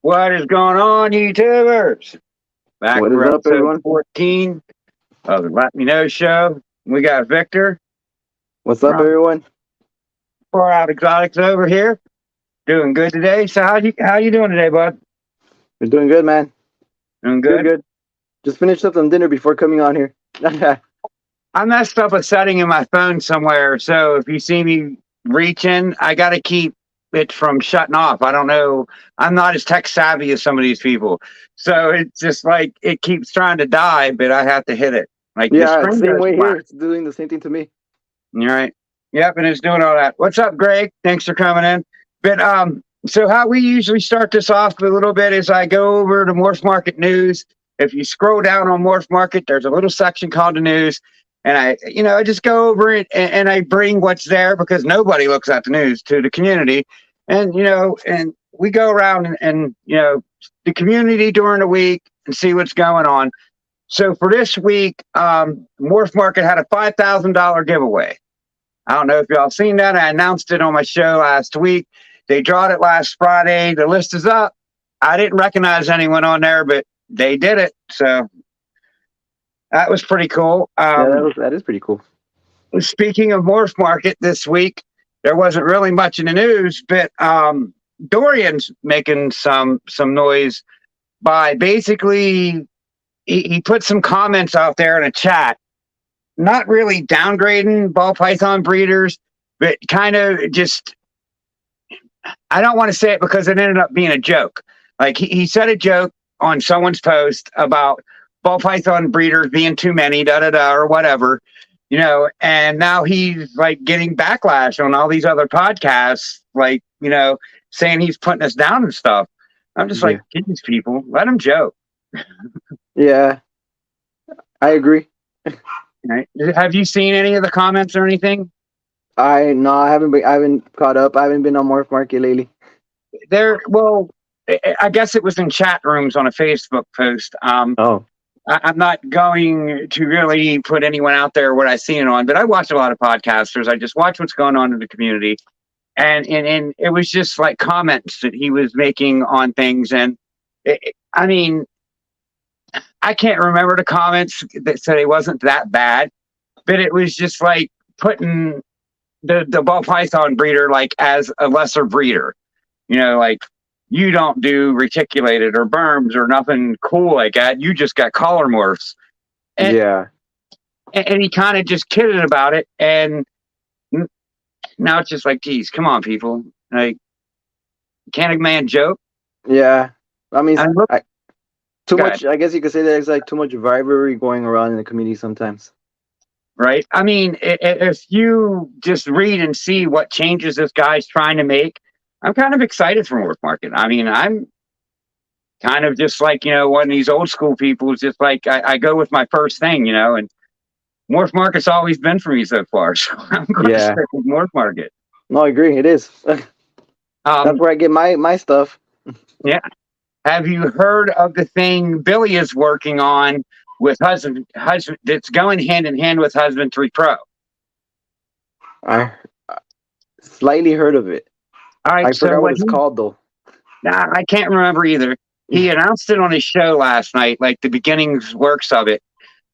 What is going on, YouTubers? Back What is for up, episode everyone? 14 of the Let Me Know show. We got Victor What's up, from everyone? Far Out Exotics over here. Doing good today. So how you doing today, bud? We're doing good, man. Doing Good, good? good. Just finished up some dinner before coming on here. I messed up a setting in my phone somewhere, so if you see me reaching, I got to keep it from shutting off. I don't know. I'm not as tech savvy as some of these people. So it's just like it keeps trying to die, but I have to hit it. Like the Yeah, screen same goes way black. here. It's doing the same thing to me. All right. Yep, and it's doing all that. What's up, Greg? Thanks for coming in. But so how we usually start this off a little bit is I go over to Morse Market News. If you scroll down on Morse Market, there's a little section called the news. And I just go over it and I bring what's there because nobody looks at the news to the community. And we go around and the community during the week and see what's going on. So for this week, Morse Market had a $5,000 giveaway. I don't know if y'all seen that. I announced it on my show last week. They drawed it last Friday. The list is up. I didn't recognize anyone on there, but they did it. So that was pretty cool. Yeah, that is pretty cool. Speaking of Morse Market this week, there wasn't really much in the news, but Dorian's making some noise by basically he put some comments out there in a chat, not really downgrading ball python breeders, but kind of just, I don't want to say it because it ended up being a joke. Like he said a joke on someone's post about ball python breeders being too many, or whatever, and now he's like getting backlash on all these other podcasts, like, saying he's putting us down and stuff. I'm just like, these people, let him joke. Yeah, I agree. Right? Have you seen any of the comments or anything? I haven't caught up. I haven't been on Morph Market lately. Well, I guess it was in chat rooms on a Facebook post. I'm not going to really put anyone out there what I've seen it on, but I watch a lot of podcasters. I just watch what's going on in the community. And it was just like comments that he was making on things. And I mean, I can't remember the comments that said it wasn't that bad, but it was just like putting the ball python breeder like as a lesser breeder, like you don't do reticulated or berms or nothing cool like that. You just got collar morphs. And, yeah. And he kind of just kidded about it. And now it's just like, geez, come on, people. Like, can't a man joke? Yeah. I mean, too Go much. ahead. I guess you could say there's like too much rivalry going around in the community sometimes. Right. I mean, if you just read and see what changes this guy's trying to make, I'm kind of excited for Morph Market. I mean, I'm kind of just like, one of these old school people is just like, I go with my first thing, and Morph Market's always been for me so far. So I'm going to stick with Morph Market. No, I agree. It is. That's where I get my stuff. Yeah. Have you heard of the thing Billy is working on with husband that's going hand in hand with Husband 3 Pro? I slightly heard of it. All right, I forgot what it's called though. Nah, I can't remember either. He announced it on his show last night, like the beginnings works of it.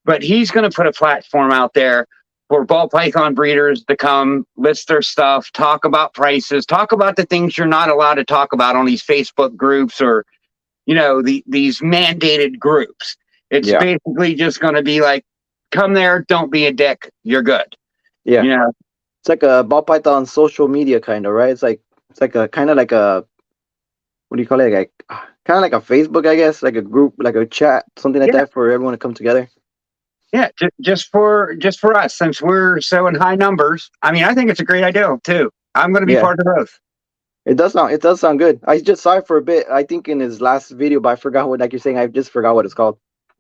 But he's going to put a platform out there for ball python breeders to come list their stuff, talk about prices, talk about the things you're not allowed to talk about on these Facebook groups or, these mandated groups. It's basically just going to be like, come there, don't be a dick, you're good. Yeah. It's like a ball python social media kind of, right? It's like a kind of like a, what do you call it? Like kind of like a Facebook, I guess, like a group, like a chat, something like that for everyone to come together. Yeah, just for us, since we're so in high numbers. I mean, I think it's a great idea too. I'm going to be part of both. It does sound good. I just saw it for a bit. I think in his last video, but I forgot what, like you're saying, I just forgot what it's called.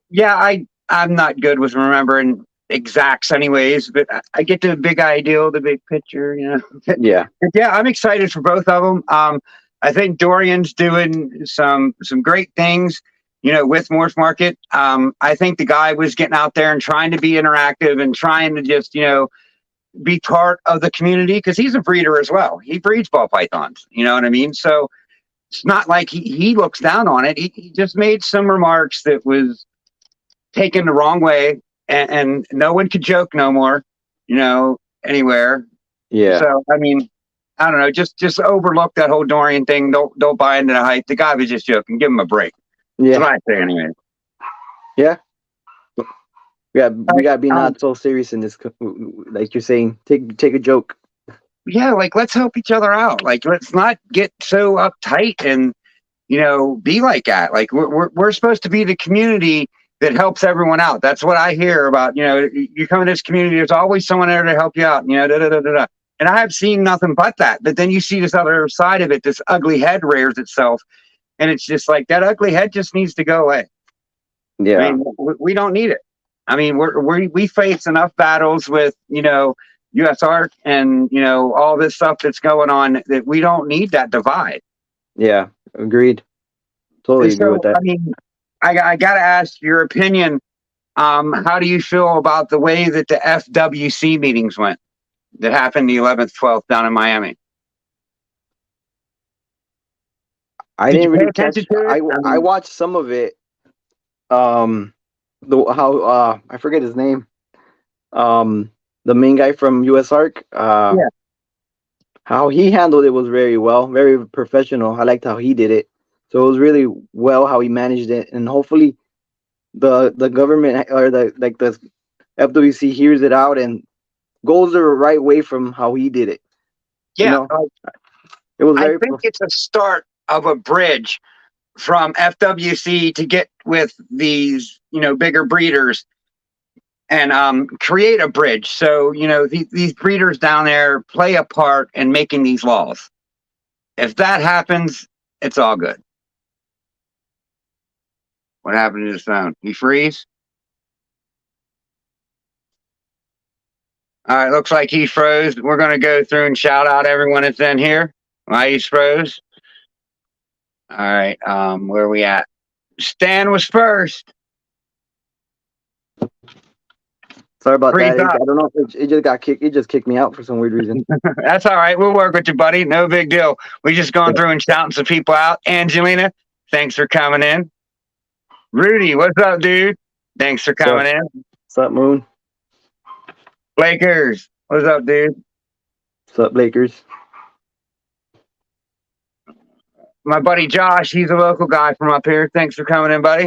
Yeah, I'm not good with remembering exacts anyways, but I get the big idea, the big picture, Yeah. Yeah, I'm excited for both of them. I think Dorian's doing some great things, with Morph Market. I think the guy was getting out there and trying to be interactive and trying to just, be part of the community because he's a breeder as well. He breeds ball pythons, you know what I mean? So it's not like he looks down on it. He just made some remarks that was taken the wrong way, and no one could joke no more, anywhere. Yeah. So I mean, I don't know, just overlook that whole Dorian thing. Don't buy into the hype. The guy was just joking. Give him a break. That's what Yeah. I say anyway. Yeah. We gotta be Um, not so serious in this. Like you're saying, take a joke. yeah, like let's help each other out. Like let's not get so uptight and be like that. Like we're supposed to be the community that helps everyone out. That's what I hear about. You come in this community, there's always someone there to help you out. Da, da, da, da, da. And I have seen nothing but that. But then you see this other side of it. This ugly head rears itself, and it's just like that ugly head just needs to go away. I Yeah. mean, we don't need it. I mean, we face enough battles with U.S. Art and all this stuff that's going on that we don't need that divide. Yeah. Agreed. Totally agree with So, that. I mean, I got to ask your opinion. How do you feel about the way that the FWC meetings went that happened the 11th, 12th down in Miami? I Did you didn't pay really attention catch. to it? I watched some of it. The how I forget his name. The main guy from US Arc. Yeah, How he handled it was very well, very professional. I liked how he did it. So it was really well how he managed it, and hopefully the government or the FWC hears it out and goes the right way from how he did it. You yeah. know, it was I very think it's a start of a bridge from FWC to get with these, bigger breeders and create a bridge. So, these breeders down there play a part in making these laws. If that happens, it's all good. What happened to the sound? He freeze? All right, looks like he froze. We're going to go through and shout out everyone that's in here. Why he's froze? All right, where are we at? Stan was first. sorry about Freeze that. up. I don't know if it just got kicked. It just kicked me out for some weird reason. That's all right. We'll work with you, buddy. No big deal. We just going through and shouting some people out. Angelina, thanks for coming in. Rudy, what's up, dude? Thanks for coming in. What's up, Moon? Lakers, what's up, dude? What's up, Lakers? My buddy Josh, he's a local guy from up here. Thanks for coming in, buddy.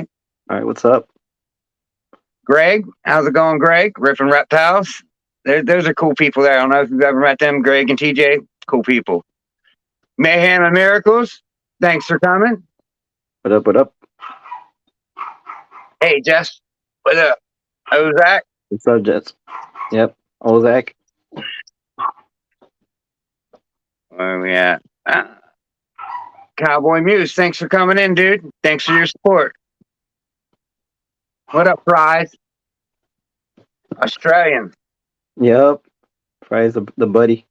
All right, what's up? Greg, how's it going, Greg? Ripping Reptiles. Those are cool people there. I don't know if you've ever met them, Greg and TJ. Cool people. Mayhem and Miracles, thanks for coming. What up? What up? Hey, Jess, what up? Oh, Zach. What's up, Jets? Yep. Oh, Zach. Where are we at? Cowboy Muse, thanks for coming in, dude. Thanks for your support. What up, Prize? Australian. Yep. Fry's the buddy.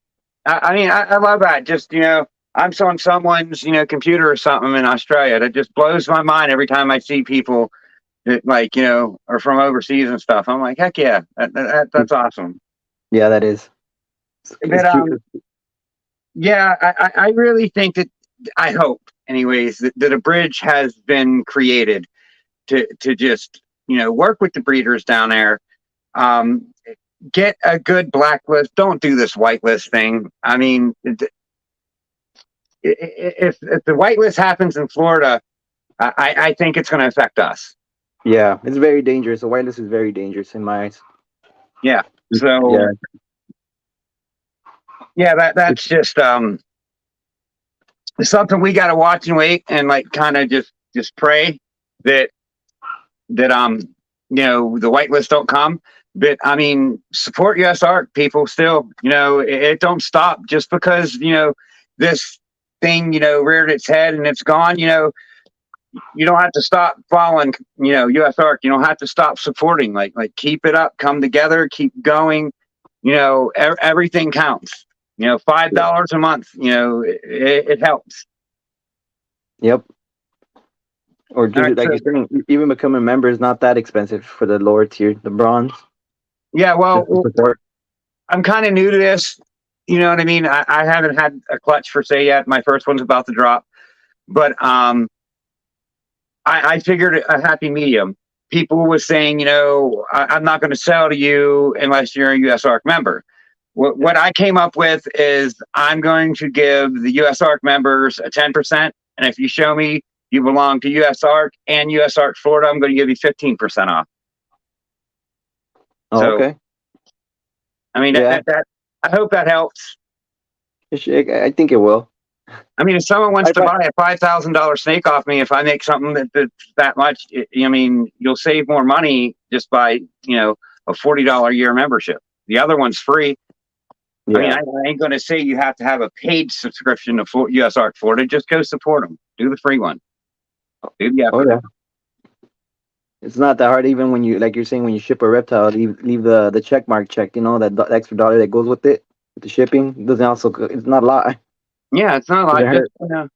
I mean, I love that. Just, I'm on someone's, computer or something in Australia. That just blows my mind every time I see people that, like, are from overseas and stuff. I'm like, heck yeah, that's awesome. Yeah, that is. But, yeah, I really think that, I hope, anyways, that a bridge has been created to just, work with the breeders down there. Get a good blacklist. Don't do this whitelist thing. I mean, if the whitelist happens in Florida, I think it's going to affect us. Yeah, it's very dangerous. The whitelist is very dangerous in my eyes. Yeah. So that's just something we got to watch and wait and like kind of just pray that the whitelist don't come. But I mean, support US Art, people. Still, it don't stop just because this thing reared its head and it's gone. You don't have to stop following US Art. You don't have to stop supporting. Like keep it up, come together, keep going. Everything counts. $5 a month. It helps. Yep. Or just, Right, like you're saying, even becoming a member is not that expensive for the lower tier, the bronze. Yeah, well, Support. I'm kind of new to this. You know what I mean? I haven't had a clutch for say yet. My first one's about to drop. But I figured a happy medium. People was saying, I'm not going to sell to you unless you're a USARC member. What I came up with is I'm going to give the USARC members a 10%. And if you show me you belong to USARC and USARC Florida, I'm going to give you 15% off. Oh, So, okay. I mean, Yeah. I hope that helps. I think it will. I mean, if someone wants I to find, buy a $5,000 snake off me, if I make something that's that much, I mean, you'll save more money just by, a $40 a year membership. The other one's free. yeah. I mean, I ain't going to say you have to have a paid subscription to USARC Florida. Just go support them. Do the free one. Do the Oh effort. yeah. It's not that hard, even when you, like you're saying, when you ship a reptile, leave the check mark checked. That extra dollar that goes with it, with the shipping. It doesn't also. It's not a lot. Yeah, it's not Doesn't like just, hurt.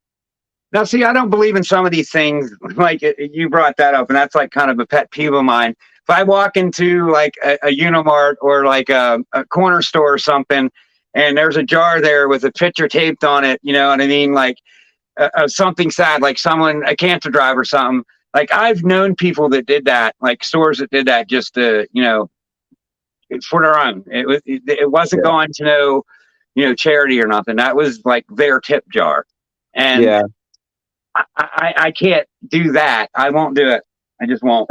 Now, see, I don't believe in some of these things. Like you brought that up, and that's like kind of a pet peeve of mine. If I walk into like a Unimart or like a corner store or something, and there's a jar there with a picture taped on it, you know what I mean? Like something sad, like a cancer drive or something. Like I've known people that did that, like stores that did that just to, for their own. It wasn't Yeah. going to charity or nothing. That was like their tip jar. And Yeah. I can't do that. I won't do it. I just won't.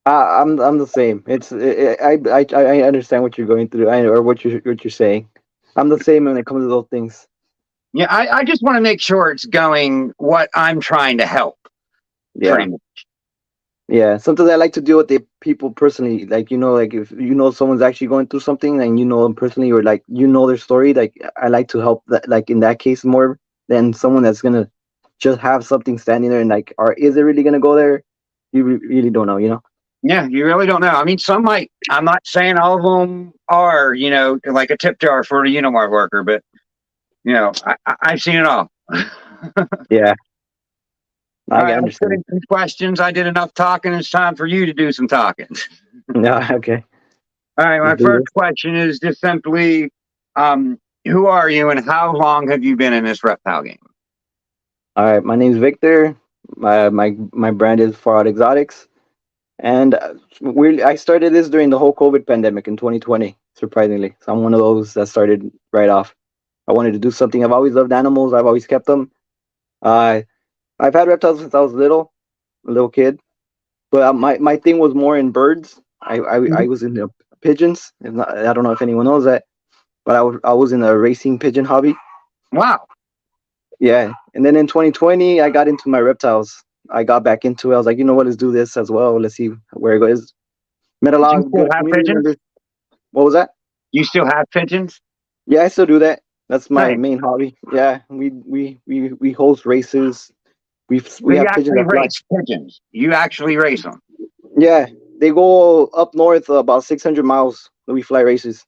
I'm the same. I understand what you're going through, or what you're saying. I'm the same when it comes to those things. Yeah, I just want to make sure it's going what I'm trying to help. Yeah. Pretty much. Yeah. Sometimes I like to deal with the people personally. Like, like if someone's actually going through something and you know them personally, or like their story, like I like to help that, like in that case, more than someone that's gonna just have something standing there and like, or is it really gonna go there? You really don't know. Yeah, you really don't know. I mean, some might. I'm not saying all of them are, like a tip jar for a Unimart worker, but I've seen it all. Yeah. All I right, let's put understand. in some questions. I did enough talking. It's time for you to do some talking. Yeah. Okay. All right, my Let's do first this. question is just simply, who are you and how long have you been in this reptile game? All right. My name's Victor. My brand is Far Out Exotics, and I started this during the whole COVID pandemic in 2020. Surprisingly, so I'm one of those that started right off. I wanted to do something. I've always loved animals. I've always kept them. Uh, I've had reptiles since I was a little kid. But my thing was more in birds. I was in the pigeons. I don't know if anyone knows that, but I was in a racing pigeon hobby. Wow. Yeah, and then in 2020, I got into my reptiles. I got back into it. I was like, you know what, let's do this as well. Let's see where it goes. Met a Do lot you of still good have community pigeons? members. What was that? You still have pigeons? Yeah, I still do that. That's my Nice. main hobby. Yeah, we host races. We So you have pigeons actually that fly. race pigeons. You actually race them. Yeah, they go up north about 600 miles. We fly races.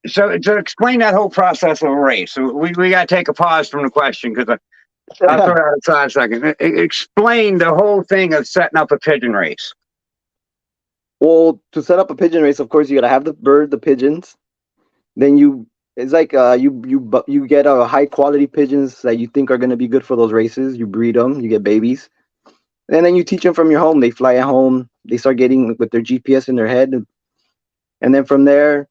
So to explain that whole process of a race, so we got to take a pause from the question because I'll throw it out aside a second. Explain the whole thing of setting up a pigeon race. Well, to set up a pigeon race, of course, you gotta have the bird, the pigeons. Then it's like you get high quality pigeons that you think are gonna be good for those races. You breed them, you get babies, and then you teach them from your home. They fly at home. They start getting with their GPS in their head, and then from there,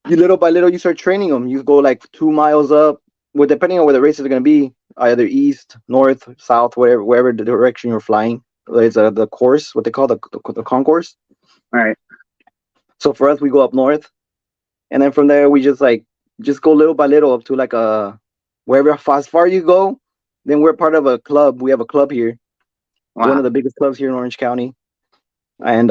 you little by little you start training them. You go like 2 miles up, well, depending on where the races are gonna be, either east, north, south, wherever the direction you're flying. There's the course, what they call the concourse. All right. So for us, we go up north, and then from there we just go little by little up to like wherever as far you go. Then we're part of a club. We have a club here, one Wow. of the biggest clubs here in Orange County. And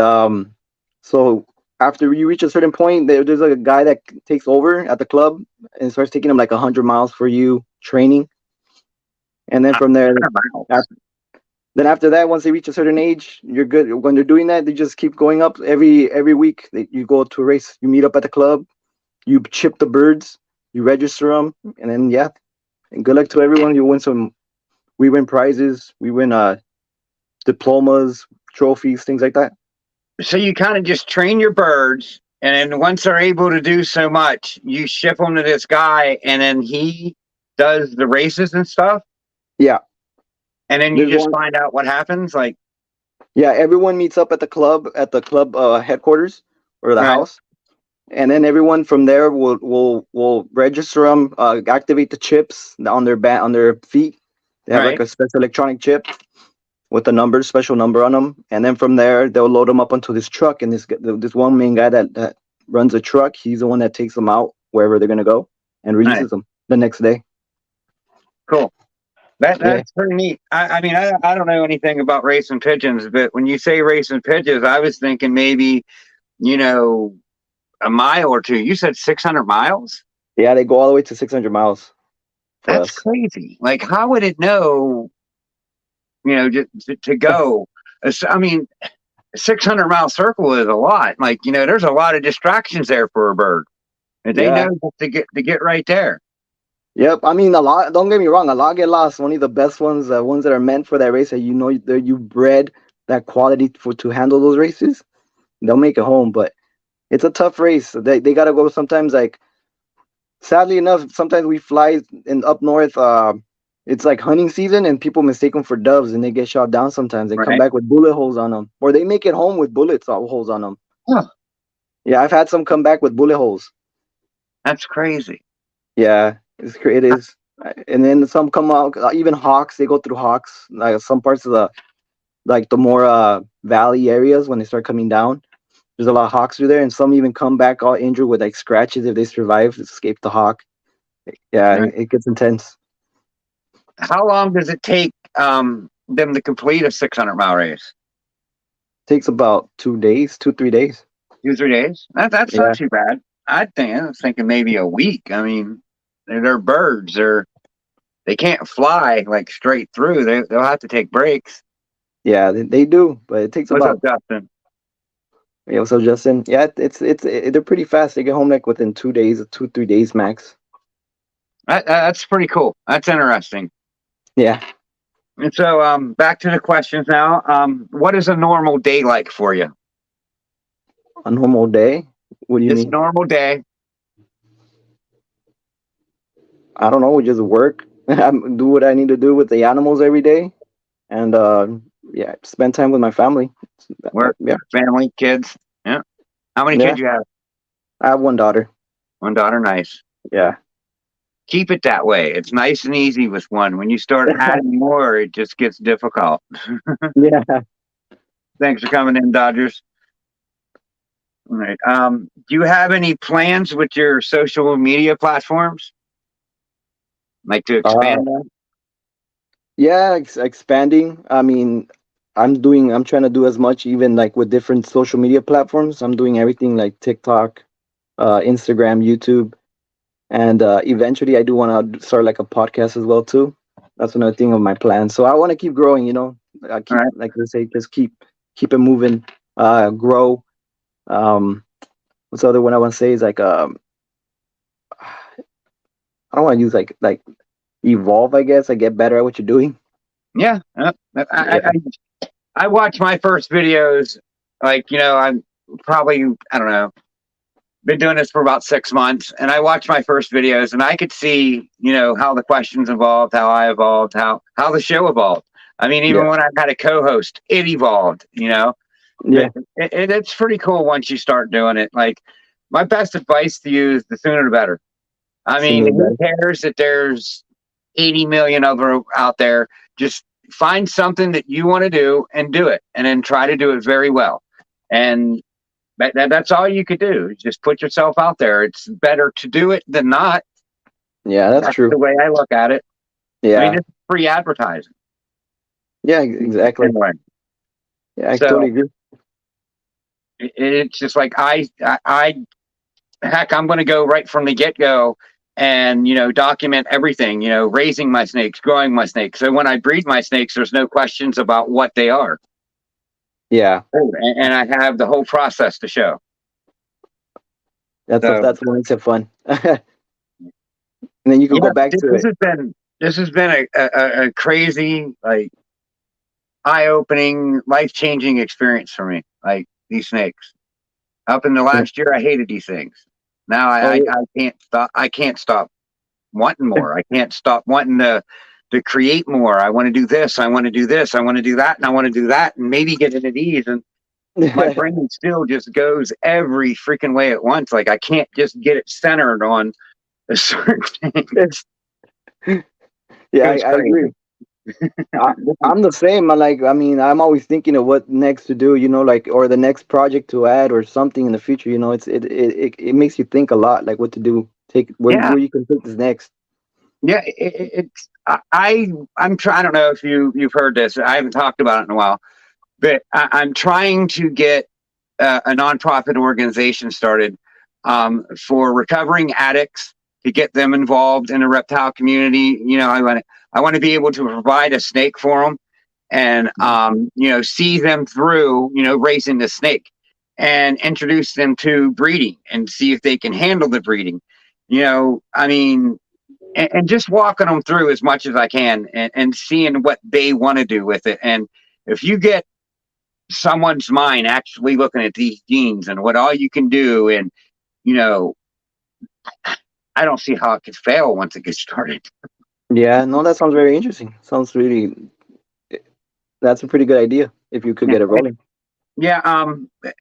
so after you reach a certain point, there's like a guy that takes over at the club and starts taking them like 100 miles for you training. And then from there, after that, once they reach a certain age, you're good. When they're doing that, they just keep going up every week. You go to a race, you meet up at the club, you chip the birds, you register them, and then yeah, and good luck to everyone. We win prizes, we win diplomas, trophies, things like that. So you kind of just train your birds, and then once they're able to do so much, you ship them to this guy, and then he does the races and stuff. Yeah, And then you There's just one. find out what happens. Like, Yeah, everyone meets up at the club headquarters or the right, house, and then everyone from there will register them, activate the chips on their on their feet. They have like right, a special electronic chip with a number, special number on them, and then from there they'll load them up onto this truck. And this one main guy that runs the truck, he's the one that takes them out wherever they're gonna go and right, releases them the next day. cool. Yeah, That's pretty neat. I mean, I don't know anything about racing pigeons, but when you say racing pigeons, I was thinking maybe, you know, a mile or two. You said 600 miles? yeah, they go all the way to 600 miles for That's us. crazy. Like, how would it know, just to go? I mean, 600-mile circle is a lot. Like, there's a lot of distractions there for a bird. And they know Yeah. to get right there. Yep, I mean a lot. Don't get me wrong, a lot get lost. Only the best ones, ones that are meant for that race, that that you bred that quality for to handle those races, they'll make it home. But it's a tough race. They gotta go sometimes. Like sadly enough, sometimes we fly in up north. It's like hunting season, and people mistake them for doves, and they get shot down. Sometimes they come Right? back with bullet holes on them, or they make it home with bullets holes on them. Huh, Yeah, I've had some come back with bullet holes. that's crazy. Yeah, it is. And then some come out, even hawks. They go through hawks. Like some parts of the more valley areas when they start coming down. There's a lot of hawks through there, and some even come back all injured with like scratches if they survive, escape the hawk. Yeah, Right? it gets intense. How long does it take them to complete a 600-mile race? Takes about 2 days, 2 3 days. 2 3 days? That's not Yeah, too bad. I was thinking maybe a week. I mean, they're birds. They can't fly like straight through. They'll have to take breaks. yeah, they do, but it takes What's up, about. Justin? Yeah, so Justin, yeah, they're pretty fast. They get home like within 2 days, 2 3 days max. That's pretty cool. That's interesting. Yeah, And so, back to the questions now. What is a normal day like for you? a normal day. What do you Just mean? normal day. I don't know. We just work, do what I need to do with the animals every day, and yeah, spend time with my family. Work, Yeah, family, kids. Yeah. How many yeah. kids you have? I have one daughter. One daughter. Nice. Yeah, Keep it that way. It's nice and easy with one. When you start adding more, it just gets difficult. yeah. Thanks for coming in, Dodgers. All right. Do you have any plans with your social media platforms? Like to Uh, expand them? yeah, expanding. I mean, I'm trying to do as much, even like with different social media platforms. I'm doing everything like TikTok, Instagram, YouTube, and eventually I do want to start like a podcast as well too. That's another thing of my plan. So I want to keep growing. I All keep, right. like they say, just keep it moving, grow. Um, what's the other one I want to say is like I don't want to use like evolve. I guess I get better at what you're doing. Yeah. Yeah, I watch my first videos. Like, I'm probably, I don't know, been doing this for about 6 months, and I watched my first videos, and I could see, how the questions evolved, how I evolved, how the show evolved. I mean, even yeah, when I had a co-host, it evolved. yeah. But it's pretty cool once you start doing it. Like, my best advice to you is the sooner the better. I mean, Sooner the who better. cares that there's 80 million of them out there? Just find something that you want to do and do it, and then try to do it very well. And that's all you could do. Just put yourself out there. It's better to do it than not. Yeah, that's That's the true. way I look at it. I mean, Yeah, it's free advertising yeah, exactly. anyway. Yeah, I So totally agree. it's just like heck, I'm going to go right from the get go and document everything. Raising my snakes, growing my snakes. So when I breed my snakes, there's no questions about what they are, Yeah, and I have the whole process to show. So that's what makes it fun. And then you can yeah, go back to this it. has been a crazy, like, eye-opening, life-changing experience for me. Like, these snakes. Up in the Yeah. last year, I hated these things. Now Oh, I can't stop. I can't stop wanting more. I can't stop wanting to to create more. I want to do this. I want to do this. I want to do that. And I want to do that, and maybe get it at ease. And my brain still just goes every freaking way at once. Like I can't just get it centered on a certain thing. Yeah, I agree. I, I'm the same. I mean, I'm always thinking of what next to do, like, or the next project to add or something in the future. It makes you think a lot, like what to do, take Yeah, where you can take this next. yeah. It's I'm trying. I don't know if you've heard this. I haven't talked about it in a while, but I'm trying to get a nonprofit organization started for recovering addicts to get them involved in the reptile community. I want to be able to provide a snake for them and see them through raising the snake and introduce them to breeding and see if they can handle the breeding. I mean, and just walking them through as much as I can and seeing what they want to do with it. And if you get someone's mind actually looking at these genes and what all you can do, and you know I don't see how it could fail once it gets started. Yeah, no, that sounds very interesting. Sounds really, that's a pretty good idea if you could get it rolling. Yeah.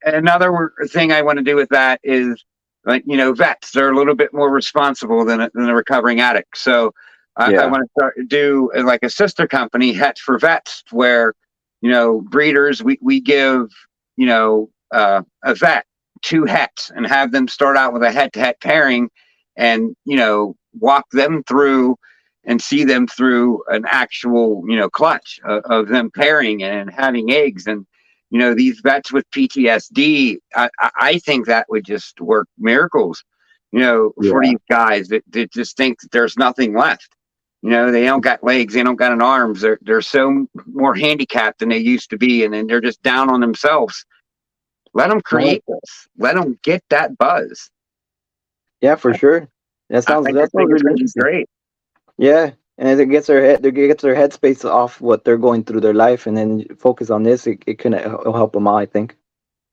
Another thing I want to do with that is, like, vets. They're a little bit more responsible than a recovering addict. So I Yeah. want to start do like a sister company, Hets for Vets, where breeders we give a vet two hets and have them start out with a het-to-het pairing, and walk them through and see them through an actual clutch of them pairing and having eggs. And these vets with PTSD, I think that would just work miracles, for Yeah. these guys that just think that there's nothing left. They don't got legs, they don't got an arms. They're so more handicapped than they used to be, and then they're just down on themselves. Let them No, create this. Let them get that buzz. yeah, for sure. I That just sounds think it's really going to be interesting. great. Yeah, and it gets their headspace off what they're going through their life, and then focus on this. It can it'll help them out, I think.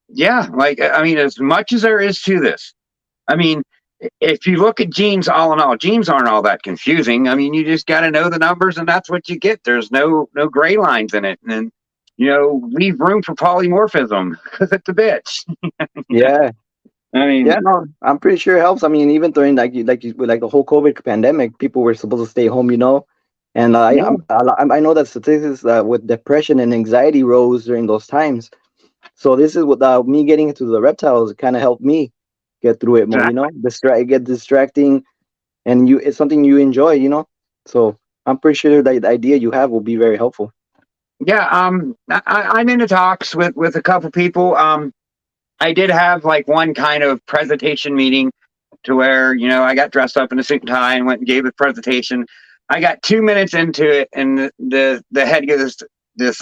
Yeah, like I mean, as much as there is to this, I mean, if you look at genes, all in all, genes aren't all that confusing. I mean, you just got to know the numbers, and that's what you get. There's no gray lines in it, and leave room for polymorphism because it's a bitch. Yeah, I yeah, mean, no, I'm pretty sure it helps. I mean, even during with like the whole COVID pandemic, people were supposed to stay home, and yeah, I know that statistics with depression and anxiety rose during those times. So this is what me getting into the reptiles kind of helped me get through it more. exactly. Get distracting, and it's something you enjoy. So I'm pretty sure that the idea you have will be very helpful. Yeah, I'm into talks with a couple people. I did have like one kind of presentation meeting to where I got dressed up in a suit and tie and went and gave a presentation. I got 2 minutes into it, and the head of this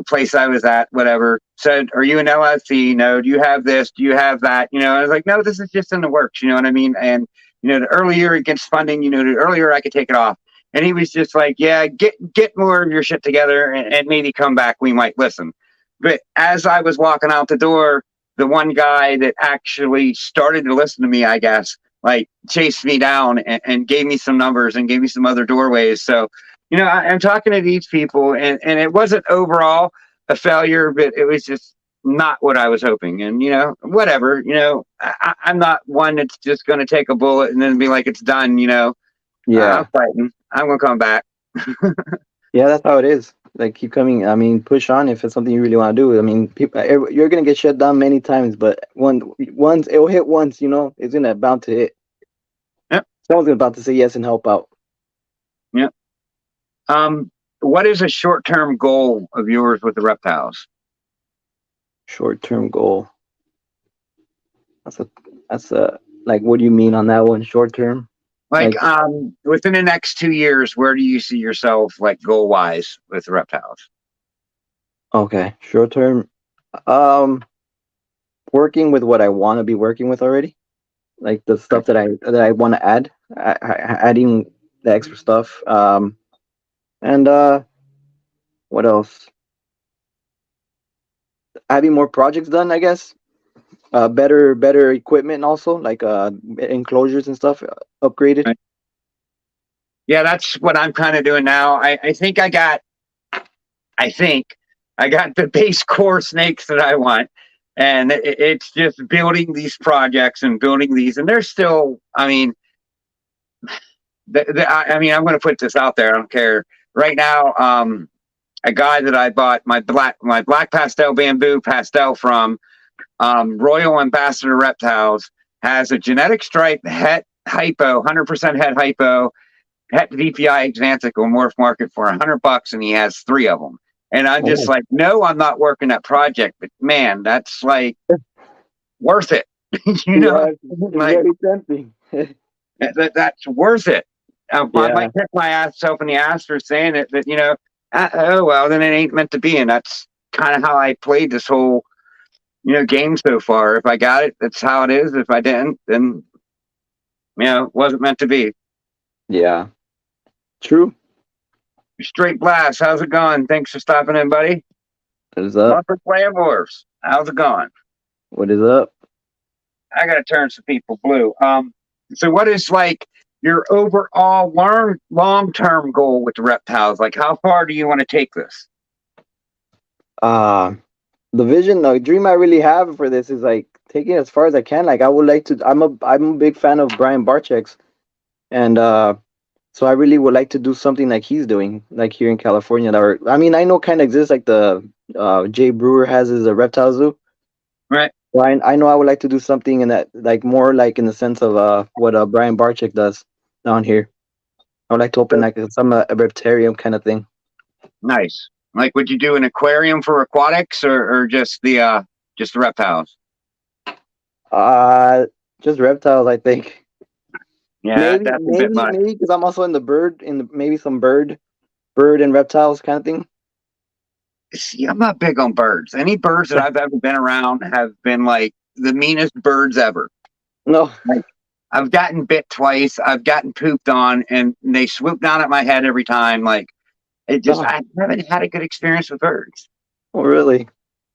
place I was at, whatever, said, "Are you an LLC? No. Do you have this? Do you have that?" I was like, "No, this is just in the works." You know what I mean? And the earlier it gets funding, the earlier I could take it off. And he was just like, "Yeah, get more of your shit together and maybe come back. We might listen." But as I was walking out the door, the one guy that actually started to listen to me, I guess, like chased me down and gave me some numbers and gave me some other doorways. So I'm talking to these people, and it wasn't overall a failure, but it was just not what I was hoping. And whatever. I'm not one that's just going to take a bullet and then be like, it's done. I'm Yeah, fighting. I'm going to come back. yeah, that's how it is. Like keep coming. I mean, push on if it's something you really want to do. I mean, you're gonna get shut down many times, but once it will hit once, it's gonna bound to hit. Yep. Someone's about to say yes and help out. Yep. What is a short-term goal of yours with the reptiles? Short term goal. That's a that's a like. What do you mean on that one? Short term? Like, Like within the next 2 years, where do you see yourself, like, goal-wise with the reptiles? okay, short term. Um, Working with what I want to be working with already. Like the stuff that I want to add, adding the extra stuff. And what else? Having more projects done, I guess. Better equipment also, like enclosures and stuff upgraded. Right. Yeah, that's what I'm kind of doing now. I think I got the base core snakes that I want. And it's just building these projects and building these. And they're still, I mean, I mean, I'm going to put this out there. I don't care. Right now, a guy that I bought my black pastel bamboo pastel from, Royal Ambassador Reptiles, has a genetic stripe het hypo, 100% het hypo, het VPI Xanthic on Morph Market for $100, and he has 3 of them. And I'm just like, no, I'm not working that project, but man, that's like worth it. You know, like, very tempting. that's worth it. I might kick myself in the ass for saying it, but oh well, then it ain't meant to be. And that's kind of how I played this whole game so far. If I got it, that's how it is. If I didn't, then it wasn't meant to be. Yeah, true. Straight Blast, how's it going? Thanks for stopping in, buddy. What is up? Muppet Play Morphs, how's it going? What is up? I gotta turn some people blue. So what is like your overall long-term goal with the reptiles? Like, how far do you want to take this? The vision, the dream I really have for this is like taking it as far as I can. Like I would like to. I'm a big fan of Brian Barczyk's, and so I really would like to do something like he's doing, like here in California. Or I mean, I know kind of exists like the Jay Brewer has his reptile zoo. Right. So I know I would like to do something in that, like more like in the sense of what Brian Barczyk does down here. I would like to open like some a reptarium kind of thing. Nice. Like, would you do an aquarium for aquatics or just the reptiles? Just reptiles, I think. Yeah, that's a bit much. Maybe because I'm also in maybe some bird and reptiles kind of thing. See, I'm not big on birds. Any birds that I've ever been around have been like the meanest birds ever. No. Like, I've gotten bit twice. I've gotten pooped on, and they swoop down at my head every time. Like, I haven't had a good experience with birds. Oh, really?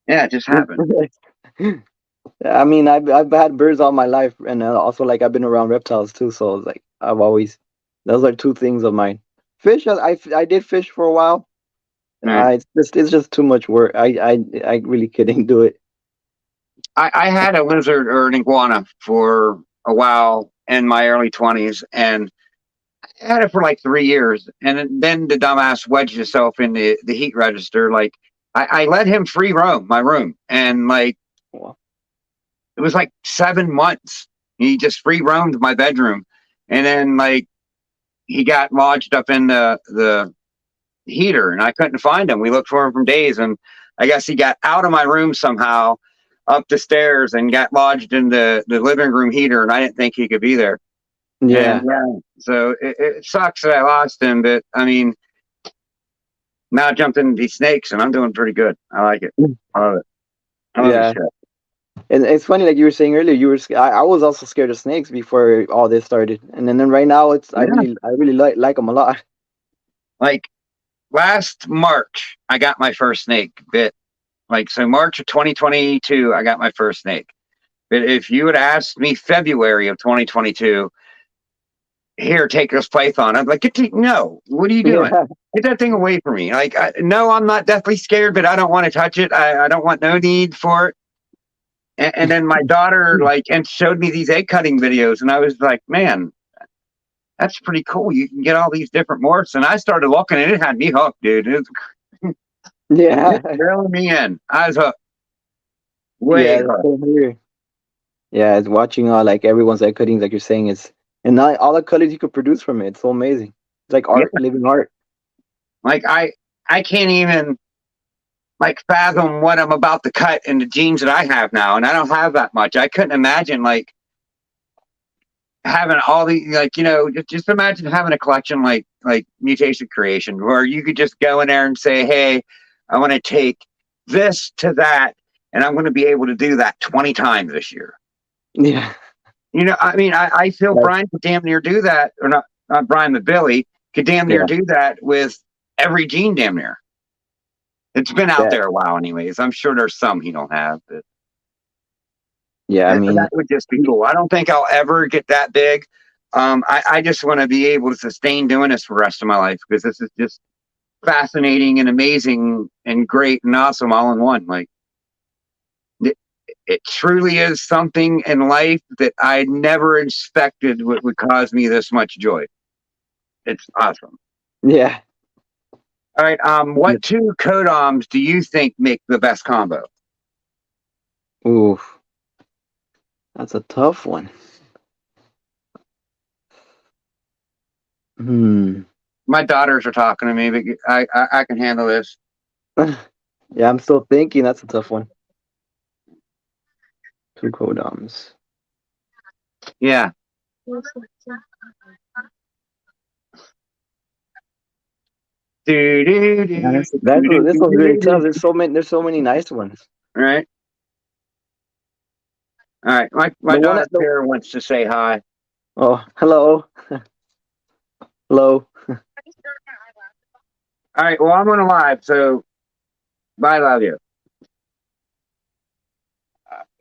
Yeah, it just happened. I mean, I've had birds all my life, and also like I've been around reptiles too. So it's like those are 2 things of mine. Fish, I did fish for a while. Right. It's just too much work. I really couldn't do it. I had a lizard or an iguana for a while in my early 20s, and I had it for like 3 years, and then the dumbass wedged himself in the heat register. Like, I let him free roam my room, and like it was like 7 months. He just free roamed my bedroom, and then like he got lodged up in the heater, and I couldn't find him. We looked for him for days, and I guess he got out of my room somehow up the stairs and got lodged in the living room heater, and I didn't think he could be there. Yeah. So it sucks that I lost him, but I mean, now I jumped into these snakes, and I'm doing pretty good. I like it. I love it. I love this shit. And it's funny, like you were saying earlier, I was also scared of snakes before all this started, and then right now I really like them a lot. Like last March, I got my first snake bit. Like, so March of 2022, I got my first snake. But if you had asked me February of 2022, here, take this python, I'm like, no, what are you doing? Yeah. Get that thing away from me. Like, no, I'm not deathly scared, but I don't want to touch it. I don't want no need for it. And then my daughter and showed me these egg cutting videos, and I was like, man, that's pretty cool. You can get all these different morphs. And I started looking, and it had me hooked, dude. It's reeling me in. I was hooked. Yeah, it's watching like everyone's egg cuttings, like you're saying, and now all the colors you could produce from it. It's so amazing. It's like art, living art. Like I can't even like fathom what I'm about to cut in the genes that I have now, and I don't have that much. I couldn't imagine like having all the just imagine having a collection like Mutation Creation, where you could just go in there and say, hey, I want to take this to that, and I'm going to be able to do that 20 times this year. Yeah. I mean, I feel Brian could damn near do that, or not Brian, but Billy could damn near do that with every gene damn near. It's been out there a while anyways. I'm sure there's some he don't have, but I mean, that would just be cool. I don't think I'll ever get that big, I just want to be able to sustain doing this for the rest of my life because this is just fascinating and amazing and great and awesome all in one. Like it truly is something in life that I never expected would cause me this much joy. It's awesome. Yeah. All right. What two codoms do you think make the best combo? Ooh, that's a tough one. Hmm. My daughters are talking to me, but I can handle this. Yeah, I'm still thinking. That's a tough one. Two codoms. Yeah. Yeah, this one's really tough. There's so many nice ones. Right. All right. My The one daughter that the Sarah wants to say hi. Oh, hello. Hello. All right. Well, I'm on a live, so bye, love you.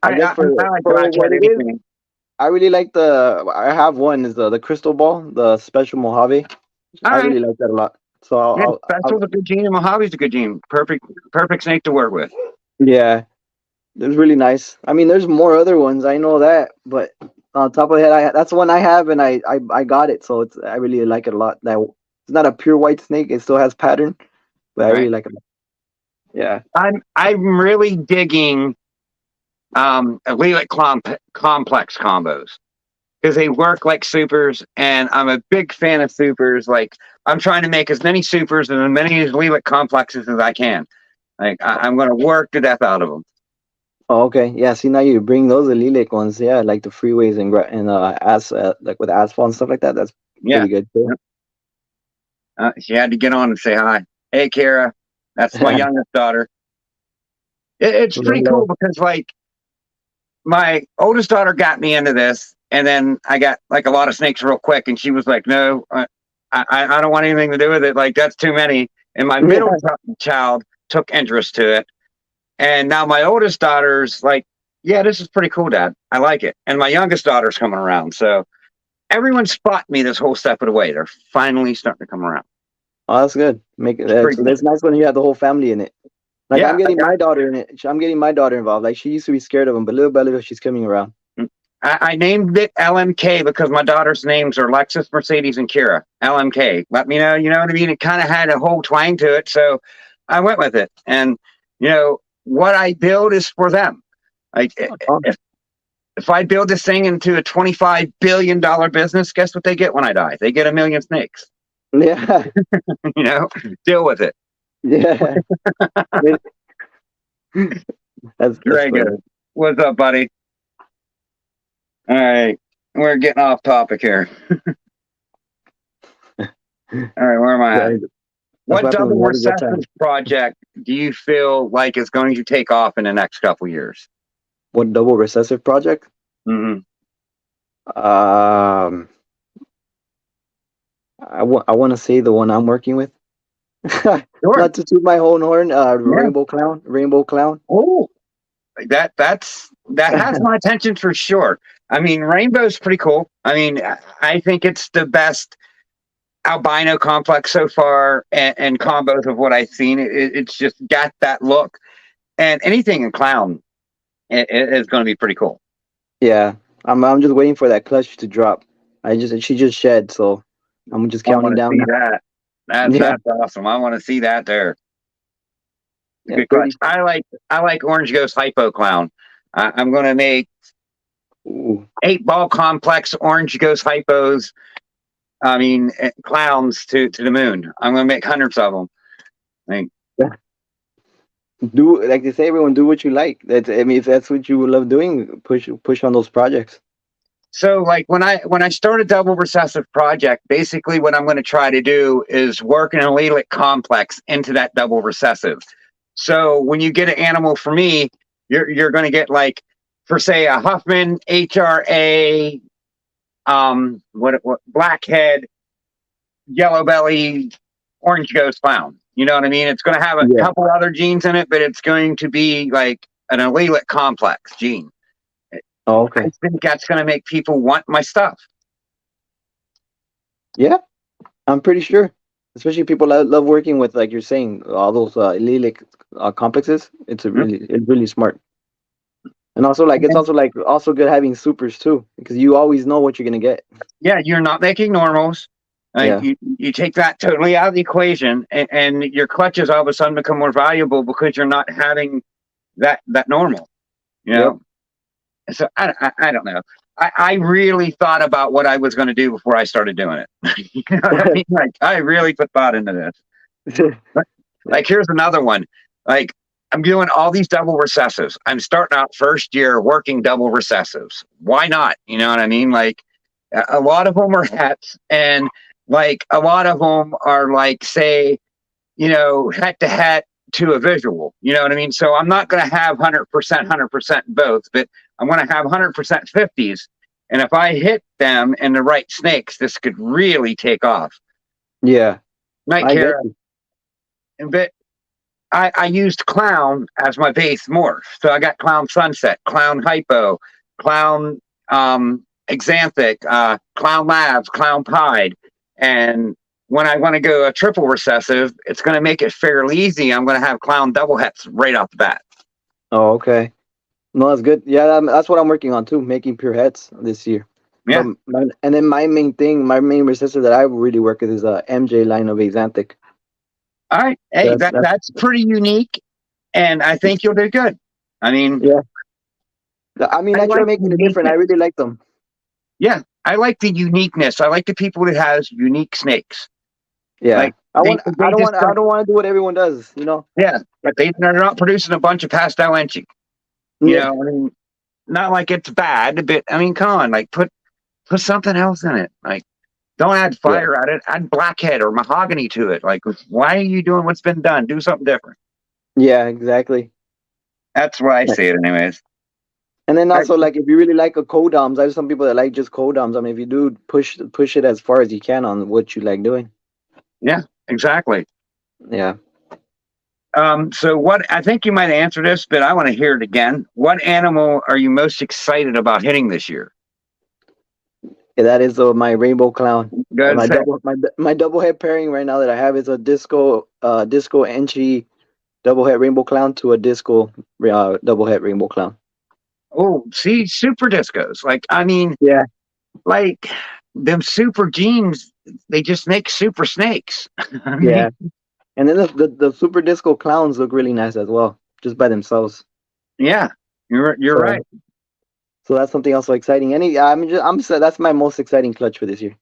I guess I like to for watch what it is, anything. I really like I have one is the crystal ball, the special Mojave. All I right. really like that a lot. So Yeah, Special's a good gene, and Mojave's a good gene. Perfect snake to work with. yeah, it's really nice. I mean, there's more other ones. I know that, but on top of the head, that's the one I have, and I got it. So I really like it a lot. That it's not a pure white snake. It still has pattern, but I really Right. like it. Yeah. I'm really digging allelic complex combos because they work like supers, and I'm a big fan of supers. Like I'm trying to make as many supers and as many allelic complexes as I can. Like I'm going to work the death out of them. Oh, okay. Yeah. See, now you bring those allelic ones. Yeah, like the freeways and like with asphalt and stuff like that. That's Yeah. pretty good too. She had to get on and say hi. Hey, Kara. That's my youngest daughter. It's pretty cool Hello. because, like, my oldest daughter got me into this, and then I got like a lot of snakes real quick, and she was like, "No, I don't want anything to do with it. Like, that's too many." And my middle child took interest to it, and now my oldest daughter's like, "Yeah, this is pretty cool, Dad. I like it." And my youngest daughter's coming around, so everyone's spotting me this whole step of the way. They're finally starting to come around. Oh, that's good. Make it. It's pretty good. That's nice when you have the whole family in it. Like Yeah, I'm getting my daughter in it. I'm getting my daughter involved. Like she used to be scared of him, but little by little she's coming around. I named it LMK because my daughter's names are Lexus, Mercedes, and Kira. LMK. Let me know, you know what I mean? It kind of had a whole twang to it. So I went with it. And, what I build is for them. Like, if I build this thing into a $25 billion business, guess what they get when I die? They get 1,000,000 snakes. Yeah. Deal with it. Yeah. That's Very funny. good. What's up, buddy? All right. We're getting off topic here. All right. Where am I at? What double recessive project do you feel like is going to take off in the next couple years? What double recessive project? Mm-hmm. I want to say the one I'm working with. Sure. Not to toot my own horn. Rainbow Clown. Oh, that has my attention for sure. I mean, Rainbow's pretty cool. I mean, I think it's the best albino complex so far, and combos of what I've seen. It's just got that look, and anything in clown is going to be pretty cool. Yeah, I'm just waiting for that clutch to drop. She just shed, so I'm just counting down. See that. That's awesome. I want to see that there. Yeah, Good clutch. I like Orange Ghost Hypo Clown. I'm going to make 8 ball complex Orange Ghost Hypos. I mean, clowns to the moon. I'm going to make hundreds of them. Do like they say, everyone do what you like. If that's what you love doing, push on those projects. So, like when I start a double recessive project, basically what I'm going to try to do is work an allelic complex into that double recessive. So when you get an animal for me, you're going to get like, for say, a Huffman HRA, what blackhead, yellow belly, orange ghost clown. You know what I mean? It's going to have a couple other genes in it, but it's going to be like an allelic complex gene. Oh, okay. I think that's going to make people want my stuff. Yeah, I'm pretty sure. Especially people that love working with, like you're saying, all those allelic complexes. It's really smart. And also, like, it's And also like also good having supers too, because you always know what you're gonna get. yeah, you're not making normals. Yeah. You take that totally out of the equation, and your clutches all of a sudden become more valuable because you're not having that normal. You Yep. know, so I don't know. I really thought about what I was going to do before I started doing it. You know what I mean? Like I really put thought into this. Yeah. Like here's another one. Like I'm doing all these double recessives. I'm starting out first year working double recessives. Why not? You know what I mean? Like a lot of them are hets, and like a lot of them are like say, het to het to a visual. You know what I mean? So I'm not going to have 100% both, but I'm going to have 100% 50s. And if I hit them in the right snakes, this could really take off. Yeah. Night I get Kara, you. but I used clown as my base morph. So I got clown sunset, clown hypo, clown exanthic, clown labs, clown pied. And when I want to go a triple recessive, it's going to make it fairly easy. I'm going to have clown double hets right off the bat. Oh, okay. No, that's good. Yeah, that's what I'm working on too, making pure heads this year. But Yeah. and then my main thing, my main recessor that I really work with is a MJ line of Axanthic. All right. Hey, That's that's pretty unique, and I think you'll do good. I mean, yeah. I mean, I I try like making it different. I uniqueness. really like them. Yeah, I like the uniqueness. I like the people that has unique snakes. Yeah. Like they just I don't. don't want to do what everyone does, you know. Yeah, but they're not producing a bunch of pastel enchi. Yeah. I mean, not like it's bad, but I mean, come on, like put something else in it. Like, don't add Yeah. fire at it. Add blackhead or mahogany to it. Like, why are you doing what's been done? Do something different. Yeah, exactly. That's why I see it, anyways. And then Right. also, like, if you really like a codoms, there's some people that like just codoms. I mean, if you do push it as far as you can on what you like doing. Yeah, exactly. Yeah. So what I think you might answer this, but I want to hear it again. What animal are you most excited about hitting this year? Yeah, that is my rainbow clown. Go ahead and say it. My double head pairing right now that I have is a disco Enchi double head rainbow clown to a disco double head rainbow clown. Oh, see, super discos. Like, I mean, Yeah. like them super genes, they just make super snakes. I mean, Yeah. And then the super disco clowns look really nice as well, just by themselves. yeah, you're right. So so that's something also exciting. That's my most exciting clutch for this year.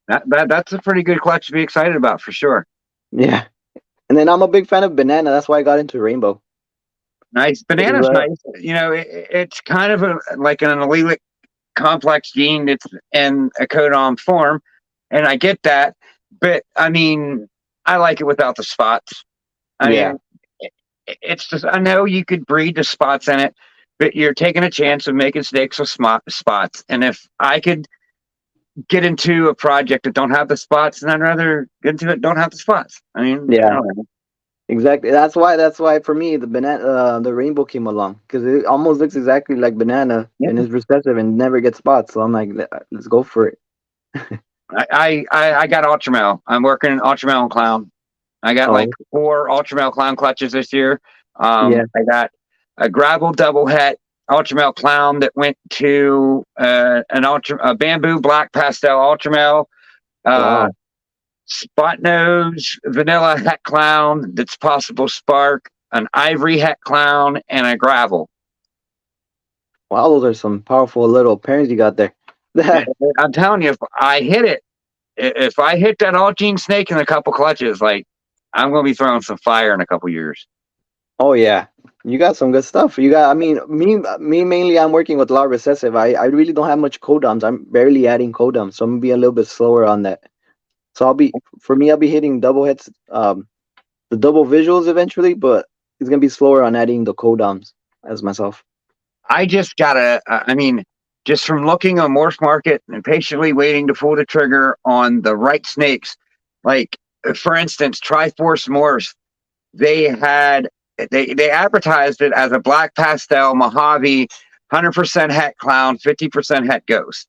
That's a pretty good clutch to be excited about for sure. Yeah. And then I'm a big fan of banana. That's why I got into rainbow. Nice. Banana's nice. It's kind of like an allelic complex gene that's in a codon form, and I get that. But I mean, I like it without the spots. I Yeah. mean, it's just I know you could breed the spots in it, but you're taking a chance of making snakes with spots. And if I could get into a project that don't have the spots, then I'd rather get into it don't have the spots. I mean, I Yeah. don't know. Exactly. That's why for me the rainbow came along because it almost looks exactly like banana Yeah. and is recessive and never gets spots. So I'm like, let's go for it. I got Ultramel. I'm working Ultramel and Clown. I got like Oh 4 Ultramel Clown clutches this year. yeah. I got a gravel double het Ultramel Clown that went to a bamboo black pastel Ultramel, uh, Wow. spot nose vanilla het clown that's possible spark, an ivory het clown, and a gravel. Wow, those are some powerful little pairings you got there. I'm telling you, if I hit it, if I hit that all gene snake in a couple clutches, like I'm gonna be throwing some fire in a couple years. Oh yeah. You got some good stuff. I mean, me mainly I'm working with a lot of recessive. I really don't have much codoms. I'm barely adding codoms, so I'm gonna be a little bit slower on that. So I'll be hitting double hits, the double visuals eventually, but it's gonna be slower on adding the codoms as myself. I just gotta, I mean, just from looking on Morse Market and patiently waiting to pull the trigger on the right snakes, like for instance, Triforce Morse, they had they advertised it as a black pastel Mojave, 100% het clown, 50% het ghost.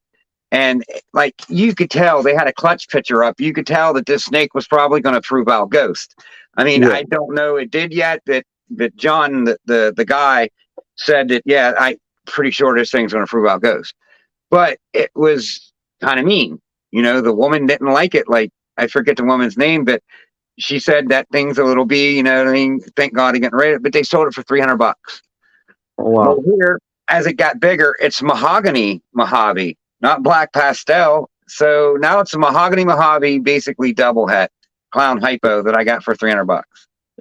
And like you could tell they had a clutch picture up. You could tell that this snake was probably going to prove out ghost. I mean, Yeah. I don't know it did yet, but John, the guy, said that yeah, I pretty sure this thing's going to prove out ghost. But it was kind of mean. The woman didn't like it. Like I forget the woman's name, but she said that thing's a little bee. You know what I mean? Thank God he getting rid of it. But they sold it for $300. Oh, Well, wow. here as it got bigger, it's mahogany Mojave, not black pastel. So now it's a mahogany Mojave, basically double het clown hypo that I got for $300.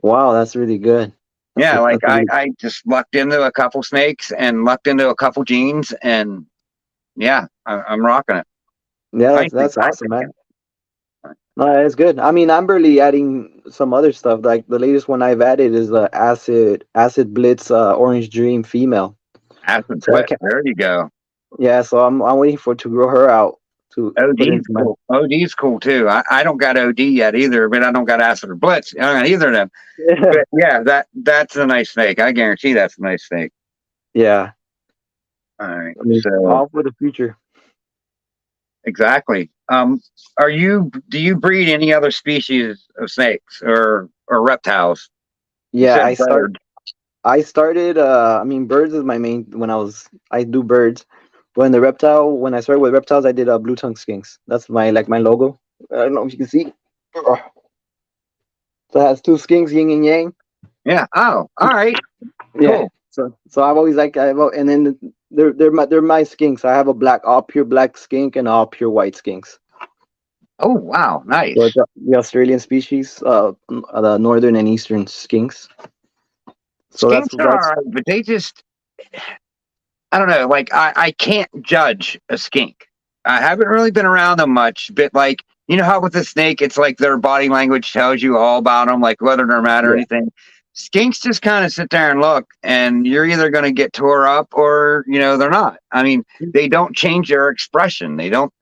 Wow, that's really good. Yeah, like That's really, I just lucked into a couple snakes and lucked into a couple jeans, and yeah, I'm rocking it. yeah, I think that's awesome, man. No, that's good. I mean, I'm barely adding some other stuff. Like the latest one I've added is the acid blitz orange dream female. acid So I blitz. can There you go. Yeah, so I'm waiting for to grow her out to put OD's into my. cool. OD's cool too. I don't got OD yet either, but I don't got acid or blitz. I don't got either of them. Yeah. But yeah, that's a nice snake. I guarantee that's a nice snake. Yeah. All right. I mean, So all for the future. exactly. Do you breed any other species of snakes or reptiles? You Yeah, said birds. I started I mean birds is my main when I do birds. When I started with reptiles I did blue tongue skinks. That's my logo. I don't know if you can see. Ugh. So it has two skinks, yin and yang. Yeah. Oh, all right. Yeah. Cool. So I've always and then they're my skinks. I have a all pure black skink and all pure white skinks. Oh, wow. So Nice. it's the Australian species, the northern and eastern skinks. So Skinks are that's all right, but they just, I don't know. Like, I can't judge a skink. I haven't really been around them much, but like, you know how with a snake, it's like their body language tells you all about them, like whether they're mad or yeah, anything. Skinks just kind of sit there and look, and you're either going to get tore up or, they're not. I mean, they don't change their expression. They don't,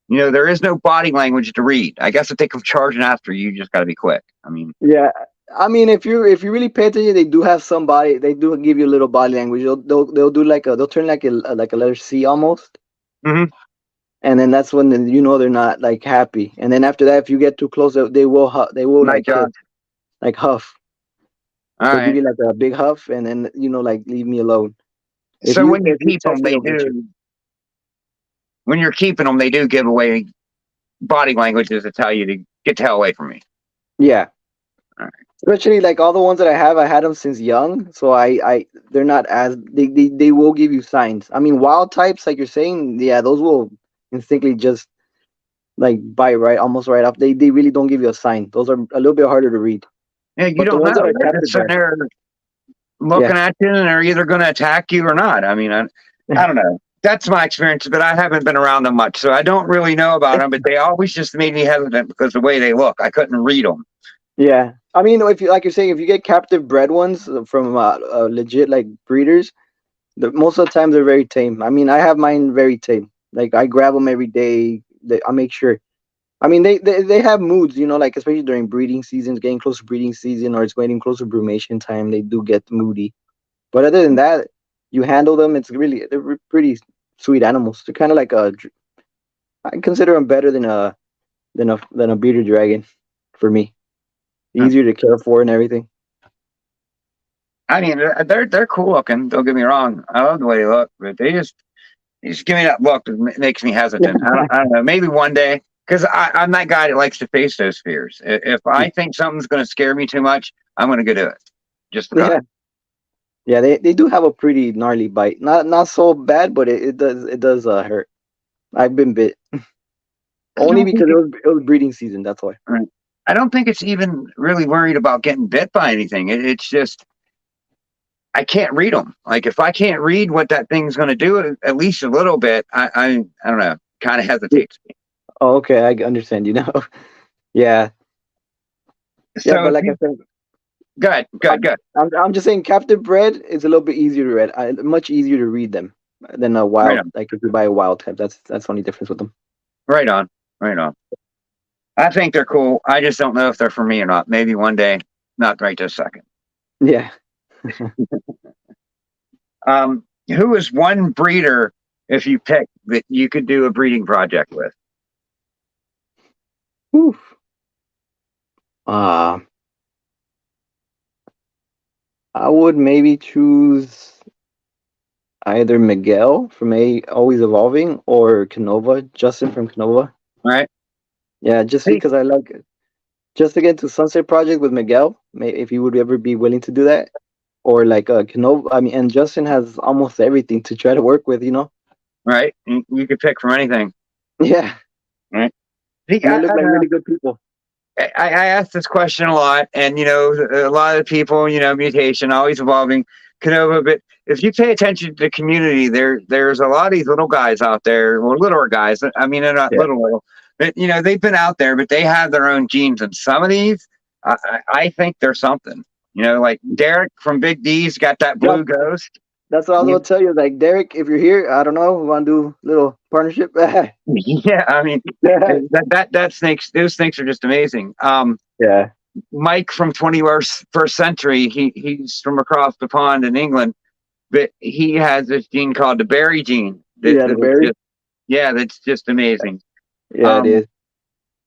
there is no body language to read. I guess if they come charging after you, you just got to be quick. I mean, yeah. I mean, if you really pay attention, they do have some body. They do give you a little body language. They'll do they'll turn like a letter C almost, mhm. and then that's when they're not like happy. And then after that, if you get too close, they will My like hiss, God. like huff. All They'll give right. you like a big huff, and then like leave me alone. If So you when you if you keep them, test it, they they'll get you. do. When you're keeping them, they do give away body languages to tell you to get the hell away from me. Yeah. All right. Especially like all the ones that I had them since young, so they're not as they will give you signs. I mean, wild types like you're saying, yeah, those will instinctively just like bite right, almost right up. They really don't give you a sign. Those are a little bit harder to read. Yeah, you But the don't ones that know. are They're just captive sitting bred, there yeah, looking at you, and they're either going to attack you or not. I mean, I don't know. That's my experience, but I haven't been around them much, so I don't really know about them. But they always just made me hesitant because the way they look, I couldn't read them. yeah. I mean, if you like you're saying, if you get captive bred ones from legit like breeders, most of the time they're very tame. I mean, I have mine very tame. Like I grab them every day. I make sure. I mean, they have moods, like especially during breeding seasons, getting close to breeding season, or it's getting close to brumation time. They do get moody, but other than that, you handle them. They're pretty sweet animals. They're kind of like I consider them better than a bearded dragon, for me. Huh. Easier to care for and everything. I mean, they're cool looking. Don't get me wrong. I love the way they look, but they just give me that look that makes me hesitant. I don't know. Maybe one day, because I'm that guy that likes to face those fears. If I think something's going to scare me too much, I'm going to go do it. Just because. Yeah, yeah. They do have a pretty gnarly bite. Not so bad, but it does hurt. I've been bit I only don't think because it was breeding season. That's why. right. I don't think it's even really worried about getting bit by anything. It's just I can't read them. Like if I can't read what that thing's going to do, at least a little bit, I don't know, kind of hesitates me. Oh, okay, I understand you now. Yeah, yeah, So but if like I you said, good, good, good. I'm just saying captive bred is a little bit easier to read. Much easier to read them than a Right wild. on, Like if you buy a wild type, that's the only difference with them. right on, right on. I think they're cool. I just don't know if they're for me or not. Maybe one day, not right this second. Yeah. Who is one breeder if you pick that you could do a breeding project with? Oof. Uh, I would maybe choose either Miguel from A Always Evolving or Canova, Justin from Canova. Right? Yeah, just Hey, because I like it. Just to get into Sunset Project with Miguel, if you would ever be willing to do that. Or like Canova, I mean, and Justin has almost everything to try to work with, you know? right? You could pick from anything. Yeah, Right? See, and they look like really good people. I ask this question a lot, and a lot of the people, mutation, always evolving, Canova. But if you pay attention to the community, there's a lot of these little guys out there, or littler guys. I mean, they're not Yeah. little, but they've been out there, but they have their own genes, and some of these, I think they're something. Like Derek from Big D's got that Yeah, blue ghost. that's what I was going to tell you. Like, Derek, if you're here, I don't know, we want to do a little partnership. Yeah, I mean that snakes. Those snakes are just amazing. Yeah. Mike from 21st Century, he's from across the pond in England, but he has this gene called the berry gene. Yeah, the berry. That's just amazing. Yeah, it Um, is.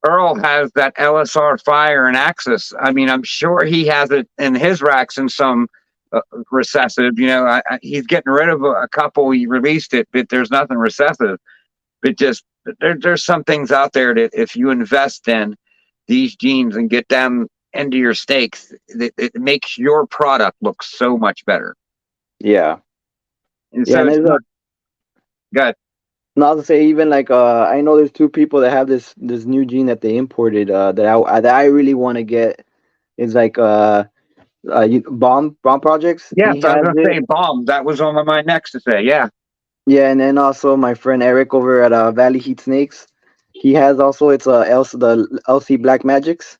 Earl has that LSR fire and axis. I mean, I'm sure he has it in his racks in some recessive. He's getting rid of a couple. He released it, but there's nothing recessive. But just there's some things out there that if you invest in these genes and get them into your steaks, it makes your product look so much better. Yeah. And Yeah, so and it's there's not good. not to say even like I know there's two people that have this new gene that they imported that I really want to get. It's like bomb projects. Yes, He I was has gonna it. say bomb. That was on my mind next to say. Yeah. Yeah, and then also my friend Eric over at Valley Heat Snakes. He has also it's the LC Black Magics.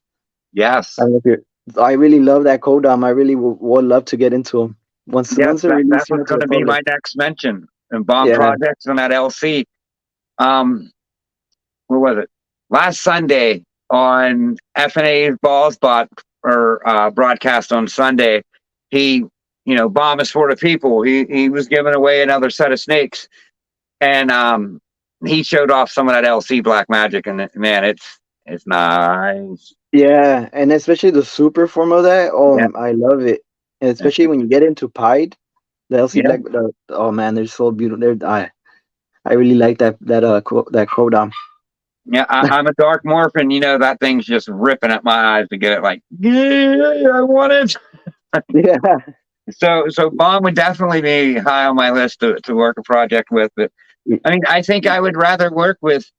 Yes. I don't know if I really love that codam. I really would love to get into them Yes. once they're That releasing was it to going the to be public. my next mention. And bomb Yeah, projects on that LC. Um, what was it? Last Sunday on FNA's Ball Spot or broadcast on Sunday, he, bomb is for the people. He was giving away another set of snakes, and he showed off some of that LC Black Magic, and man, it's nice. yeah, and especially the super form of that. Yeah, I love it, and especially when you get into Pied, the LC yeah, Black. Oh man, they're so beautiful. I really like that codam. yeah. I'm a dark morphin. That thing's just ripping at my eyes to get it. Like, yeah, I want it. Yeah, So bomb would definitely be high on my list to work a project with. But I mean, I think I would rather work with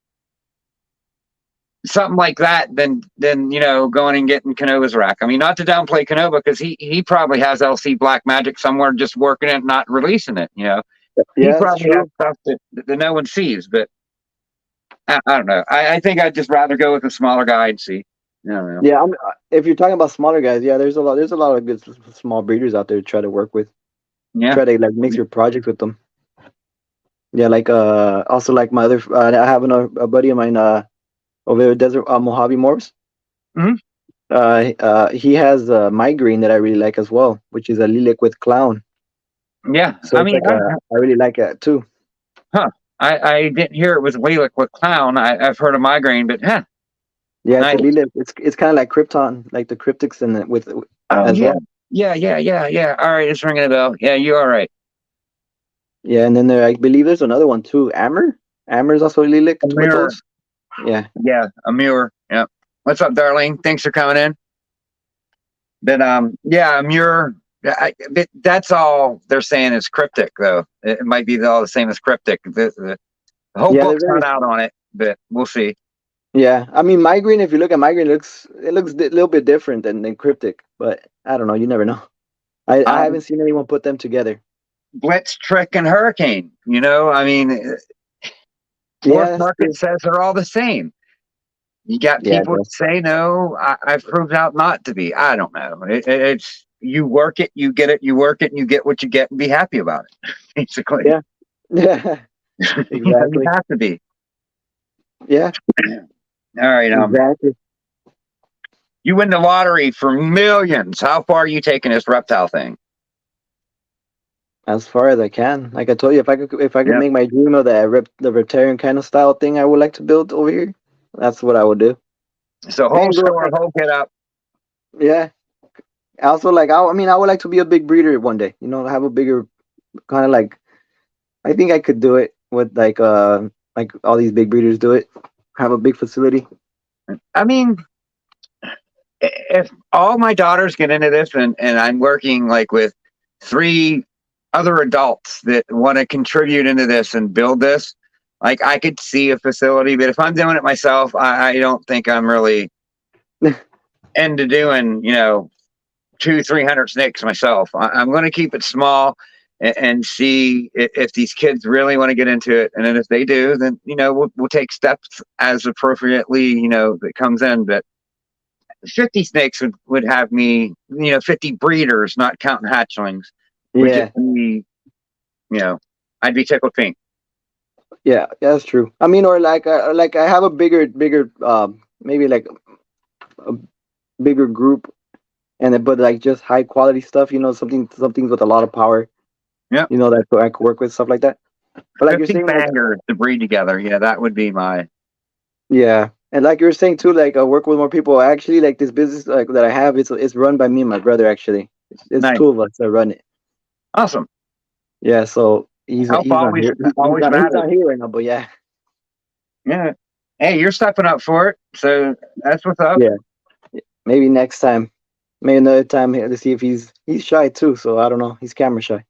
something like that than going and getting Canova's rack. I mean, not to downplay Canova because he probably has LC Black Magic somewhere just working it, not releasing it. He yeah, it's probably has true. stuff that no one sees. But I don't know. I think I'd just rather go with a smaller guy and see. I don't know. Yeah, if you're talking about smaller guys, yeah, there's a lot of good small breeders out there to try to work with. Yeah. Try to like mix your projects with them. Yeah, like also like my other I have a buddy of mine over there, Desert Mojave Morse. Mhm. He has a migraine that I really like as well, which is a lilac with clown. Yeah. So I it's mean, like I really like that too. huh. I didn't hear it was lilac with clown. I've heard of migraine, but Yeah, it's a nice. lilac. It's kind of like Krypton, like the cryptics in it with Oh as yeah. well. Yeah. All right, it's ringing a bell. Yeah, you all right. Yeah, and then I believe there's another one too. Amber. Amber is also lilac A with mirror. those. Yeah. Yeah, a mirror. Yeah. What's up, darling? Thanks for coming in. But yeah, a mirror. That's all they're saying is cryptic, though. It might be all the same as cryptic. The whole Yeah, they're book's very. not out on it, but we'll see. Yeah, I mean migraine. If you look at migraine, it looks a little bit different than cryptic, but I don't know. You never know. I Um, haven't seen anyone put them together. Blitz, Trick, and Hurricane. I mean, Yeah, Morse that's Market true. says they're all the same. You got Yeah, people that say no. I've proved out not to be. I don't know. It's you work it, you get it, you work it, and you get what you get, and be happy about it. Basically, yeah, yeah, you exactly. have to be. Yeah, All right. exactly. You win the lottery for millions. How far are you taking this reptile thing? as far as I can. Like I told you, if I could Yeah. make my dream of the reptilian kind of style thing I would like to build over here, that's what I would do. So whole And go store, like, whole get up. yeah. Also, like I mean, I would like to be a big breeder one day. You know, have a bigger kind of like. I think I could do it with like all these big breeders do it. Have a big facility. I mean, if all my daughters get into this and I'm working like with three other adults that want to contribute into this and build this, like I could see a facility, but if I'm doing it myself, I don't think I'm really into doing, 300 snakes myself. I'm going to keep it small and see if these kids really want to get into it. And then if they do, then, we'll take steps as appropriately, that comes in. But 50 snakes would have me, 50 breeders, not counting hatchlings, would just Yeah, be, I'd be tickled pink. yeah, that's true. I mean, or like I have a bigger maybe like a bigger group, and then, but like just high quality stuff. You know, something with a lot of power. Yeah. You know that I could work with stuff like that. But like you're 50 saying, like bangers to breed together. Yeah, that would be my, yeah, and like you're saying too, like work with more people. Actually, like this business like that I have, it's run by me and my brother. Actually, it's nice. two of us that run it. Awesome. Yeah, so Help he's not always, here. always He's matters. not here right now. But yeah, Yeah. Hey, you're stepping up for it. So that's what's up. yeah. Maybe next time, maybe another time here to see if he's shy too. So I don't know. He's camera shy.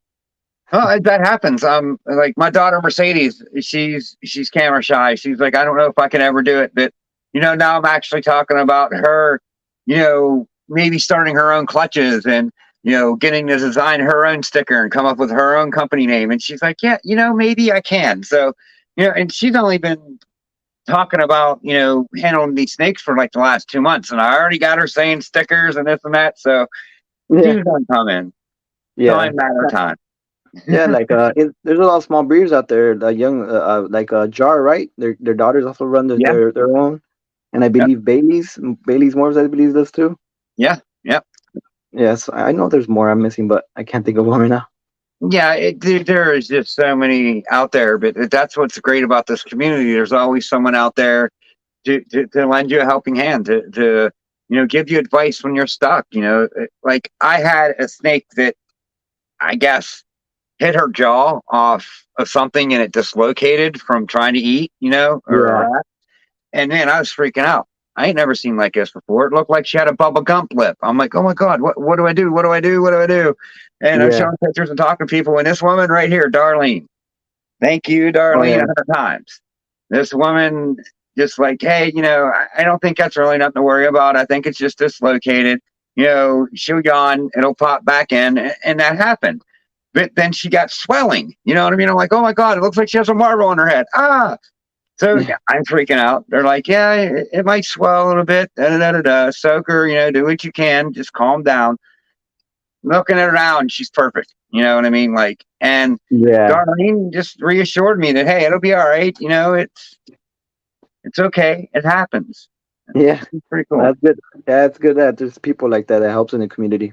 Oh, that happens. Like my daughter Mercedes, she's camera shy. She's like, I don't know if I can ever do it, but now I'm actually talking about her, maybe starting her own clutches and getting to design her own sticker and come up with her own company name. And she's like, yeah, maybe I can. So, and she's only been talking about handling these snakes for like the last 2 months, and I already got her saying stickers and this and that. So Yeah, she's gonna come in. It's yeah, only a matter of time. yeah. Like there's a lot of small breeders out there. The young, like Jar, right? Their daughters also run Yeah. their own, and I Yep. believe Bailey's Morves, I believe does too. Yeah. Yep. Yes, I know there's more I'm missing, but I can't think of one right now. Yeah, there is just so many out there, but that's what's great about this community. There's always someone out there to lend you a helping hand, to give you advice when you're stuck. Like I had a snake that I guess hit her jaw off of something and it dislocated from trying to eat, or Yeah, and man, I was freaking out. I ain't never seen like this before. It looked like she had a bubble gum lip. I'm like, oh my God, what do I do? What do I do? What do I do? And I'm yeah. showing pictures and talking to people. And this woman right here, Darlene, thank you, Oh Darlene, yeah, 100 times. This woman just like, hey, I don't think that's really nothing to worry about. I think it's just dislocated. She'll yawn, it'll pop back in. And that happened. But then she got swelling. You know what I mean? I'm like, oh my God, it looks like she has a marble on her head. Ah, so yeah, I'm freaking out. They're like, yeah, it might swell a little bit. Da, da, da, da, da. Soak her, do what you can. Just calm down. Looking at her now, and she's perfect. You know what I mean? Like, and yeah, Darlene just reassured me that hey, it'll be all right. It's okay. It happens. yeah. It's pretty cool. That's good. Yeah, it's good that there's people like that that helps in the community.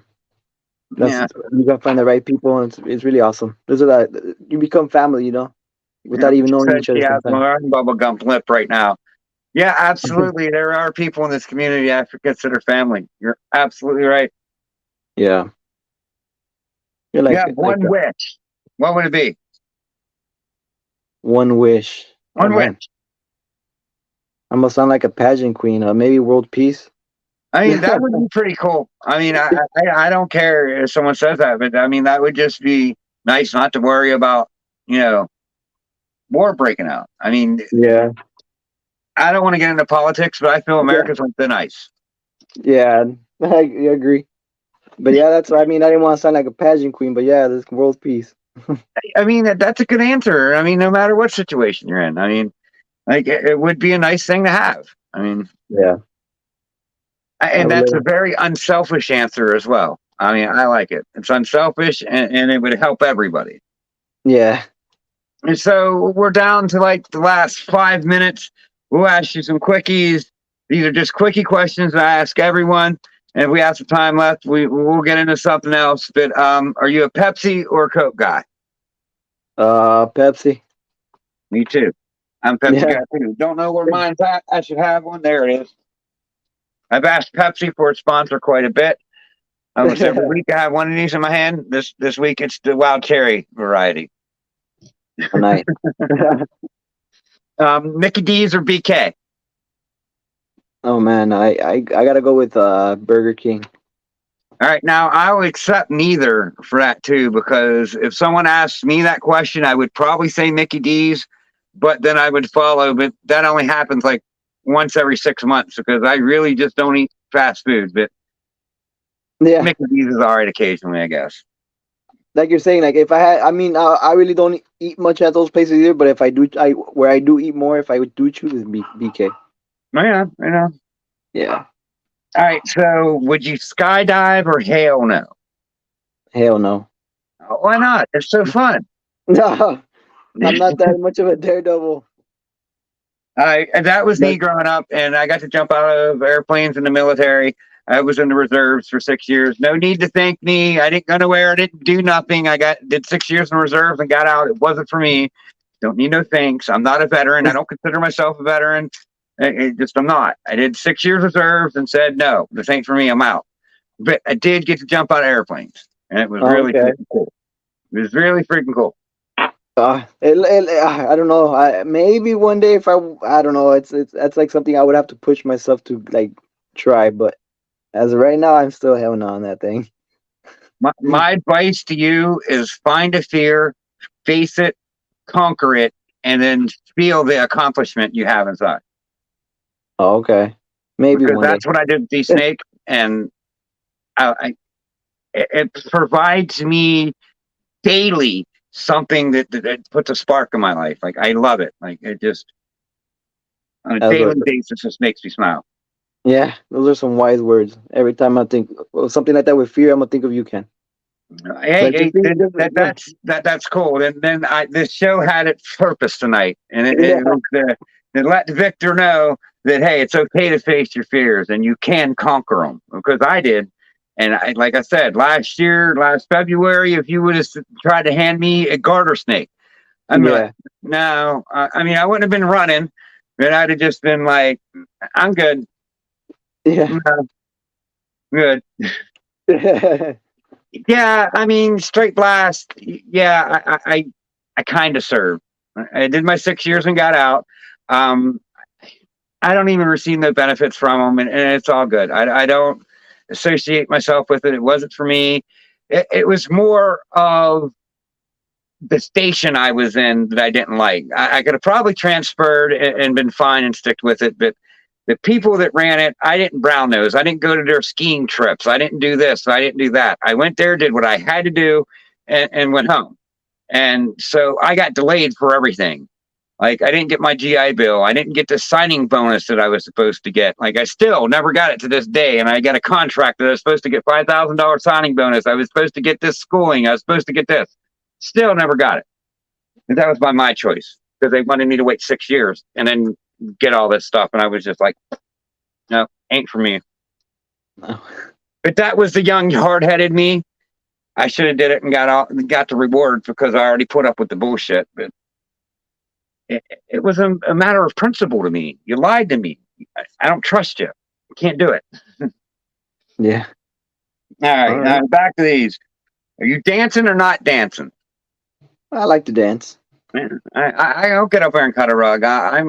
That's Yeah. you gotta find the right people, and it's really awesome. There's a lot. You become family, Yeah. without even She knowing said each she other has sometimes. my own bubble gum lip right now. Yeah, absolutely. There are people in this community I consider family. You're absolutely right. Yeah, you're You have one wish. What would it be? one wish. Oh One wish. man, I must sound like a pageant queen. Maybe world peace. I mean, that would be pretty cool. I mean, I don't care if someone says that, but I mean, that would just be nice not to worry about, you know, war breaking out. I mean, Yeah, I don't want to get into politics, but I feel yeah, America's on thin ice. yeah. I agree. But yeah, that's. I mean, I didn't want to sound like a pageant queen, but yeah, this world peace. I mean, that's a good answer. I mean, no matter what situation you're in, I mean, like it would be a nice thing to have. I mean, Yeah, I and would that's a live. very unselfish answer as well. I mean, I like it. It's unselfish and it would help everybody. Yeah, And so we're down to like the last 5 minutes. We'll ask you some quickies. These are just quickie questions I ask everyone. And if we have some time left, we'll get into something else. But are you a Pepsi or Coke guy? Pepsi. Me too. I'm a Pepsi Yeah. guy too. Don't know where mine's at. I should have one. There it is. I've asked Pepsi for a sponsor quite a bit. Almost every week I have one of these in my hand. This week it's the wild cherry variety. Nice. Mickey D's or BK? Oh man, I gotta go with Burger King. All right, now I'll accept neither for that too, because if someone asks me that question, I would probably say Mickey D's, but then I would follow. But that only happens like once every 6 months because I really just don't eat fast food. But Yeah, Mickey D's is all right occasionally, I guess. like you're saying, like if I had, I mean, I really don't eat much at those places either. But if I do, where I do eat more, if I do choose, is BK. Oh, yeah, I know. Yeah. All right, so would you skydive or hell no? Hell no. Why not? It's so fun. No, I'm not that much of a daredevil. That was me growing up, and I got to jump out of airplanes in the military. I was in the reserves for 6 years. No need to thank me. I didn't go nowhere. I didn't do nothing. I did 6 years in reserves and got out. It wasn't for me. Don't need no thanks. I'm not a veteran. I don't consider myself a veteran. I'm not. I did 6 years reserves and said no. This ain't for me. I'm out. But I did get to jump out of airplanes, and it was really freaking cool. It was really freaking cool. I don't know. Maybe one day if I don't know. It's that's like something I would have to push myself to like try. But as of right now, I'm still hell no on that thing. My advice to you is find a fear, face it, conquer it, and then feel the accomplishment you have inside. Oh, okay. Maybe because one that's day. what I did with the snake, and it provides me daily something that puts a spark in my life. Like I love it. Like it just on a daily basis just makes me smile. Yeah, those are some wise words. Every time I think of something like that with fear, I'm gonna think of you, Ken. Hey, that's cool. And then this show had its purpose tonight, and it was to let Victor know that hey, it's okay to face your fears, and you can conquer them. Because I did, and like I said, last February, if you would have tried to hand me a garter snake, I'm like, no. I mean, I wouldn't have been running, but I'd have just been like, I'm good. Yeah. Good. Yeah, I mean, straight blast. Yeah, I kind of served. I did my 6 years and got out. I don't even receive no benefits from them, and it's all good. I don't associate myself with it. It wasn't for me. It was more of the station I was in that I didn't like. I could have probably transferred and been fine and sticked with it, but the people that ran it, I didn't brown nose. I didn't go to their skiing trips. I didn't do this. I didn't do that. I went there, did what I had to do, and went home. And so I got delayed for everything. Like I didn't get my GI Bill. I didn't get the signing bonus that I was supposed to get. Like I still never got it to this day. And I got a contract that I was supposed to get $5,000 signing bonus. I was supposed to get this schooling. I was supposed to get this. Still never got it. And that was by my choice because they wanted me to wait 6 years and then get all this stuff. And I was just like, no, ain't for me. No. But that was the young, hard-headed me. I should have did it and got the reward because I already put up with the bullshit. But it was a matter of principle to me. You lied to me. I don't trust you. I can't do it. Yeah. All right. Now back to these. Are you dancing or not dancing? I like to dance. Man, I don't get up there and cut a rug. I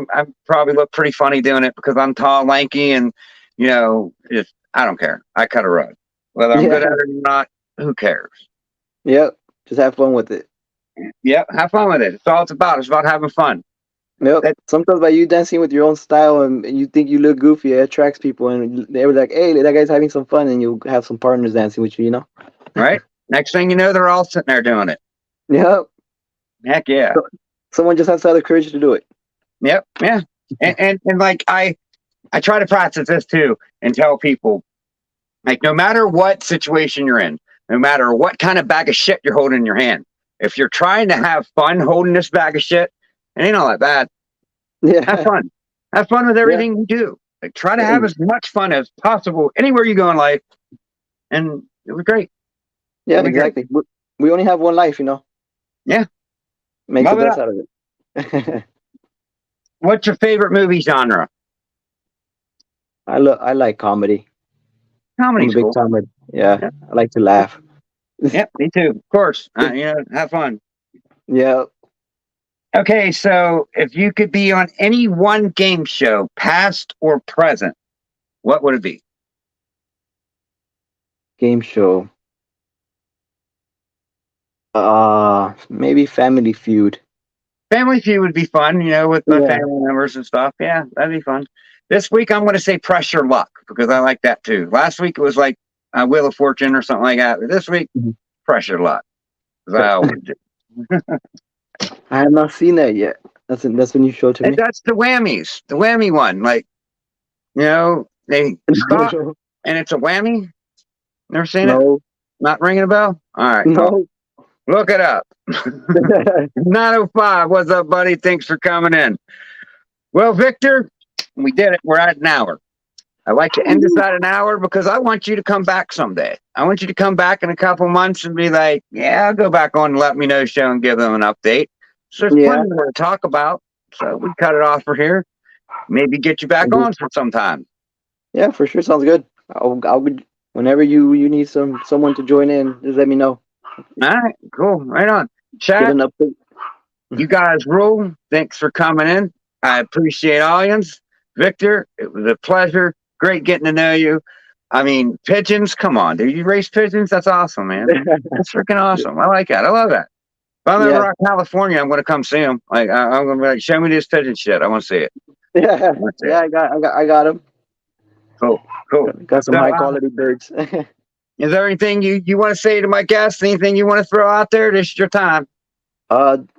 probably look pretty funny doing it because I'm tall, lanky, and I don't care. I cut a rug, whether I'm good at it or not. Who cares? Yep. Just have fun with it. Yep. Have fun with it. It's all it's about. It's about having fun. Yep. Sometimes by you dancing with your own style and you think you look goofy, it attracts people, and they were like, "Hey, that guy's having some fun," and you have some partners dancing with you. You know. Right. Next thing you know, they're all sitting there doing it. Yep. Heck yeah. Someone just has to have the courage to do it. Yep. Yeah. And like I try to practice this too and tell people, like, no matter what situation you're in, no matter what kind of bag of shit you're holding in your hand, if you're trying to have fun holding this bag of shit, it ain't all that bad. Yeah. Have fun. Have fun with everything you do. Like, try to have as much fun as possible anywhere you go in life. and it was great. Yeah, It was great. exactly. We only have one life, Yeah, Make the love it best up. out of it. What's your favorite movie genre? I like comedy. I'm a Comedy's big cool. comedy. Yeah, Yep, I like to laugh. yep, me too. Of course, have fun. Yeah, Okay, so if you could be on any one game show, past or present, what would it be? game show. Maybe Family Feud. Family Feud would be fun, with the Yeah, family members and stuff. Yeah, that'd be fun. This week, I'm going to say Pressure Luck because I like that too. Last week, it was like Wheel of Fortune or something like that. But this week, Mhm. Pressure Luck because I always do. I have not seen that yet. That's when you showed to And me. that's the whammy one. Like, they stop and it's a whammy. Never seen it? No, Not ringing a bell? All right, well, no. look it up. 9:05. What's up, buddy? Thanks for coming in. Well, Victor, we did it. We're at an hour. I like to end this at an hour because I want you to come back someday. I want you to come back in a couple months and be like, yeah, I'll go back on and Let Me Know show and give them an update. So there's Yeah, plenty more to talk about. So we cut it off for here. Maybe get you back on for some time. yeah, for sure. Sounds good. Whenever you need someone to join in, just let me know. All right, cool. Right on. Get Chat, an update. you guys rule. Thanks for coming in. I appreciate audience. Victor, it was a pleasure. Great getting to know you. I mean, pigeons, come on, dude. You raise pigeons? That's awesome, man. That's freaking awesome. I like that. I love that. If I'm Yeah, ever in California, I'm going to come see them. Like, I'm going to be like, show me this pigeon shit. I want to see it. yeah, I want to see yeah. it. I got him. Cool, cool. Got some So, high quality birds. is there anything you want to say to my guests? Anything you want to throw out there? This is your time.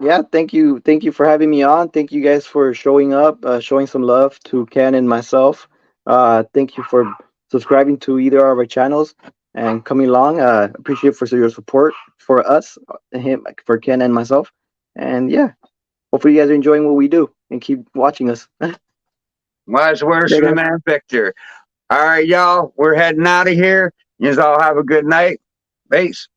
Yeah, thank you for having me on. Thank you guys for showing up, showing some love to Ken and myself. Thank you for subscribing to either of our channels and coming along. Appreciate for your support for us, him, for Ken and myself. And yeah, hopefully you guys are enjoying what we do and keep watching us. Wise words Yeah, from the guys. man, Victor. All right, y'all. We're heading out of here. You all have a good night. Peace.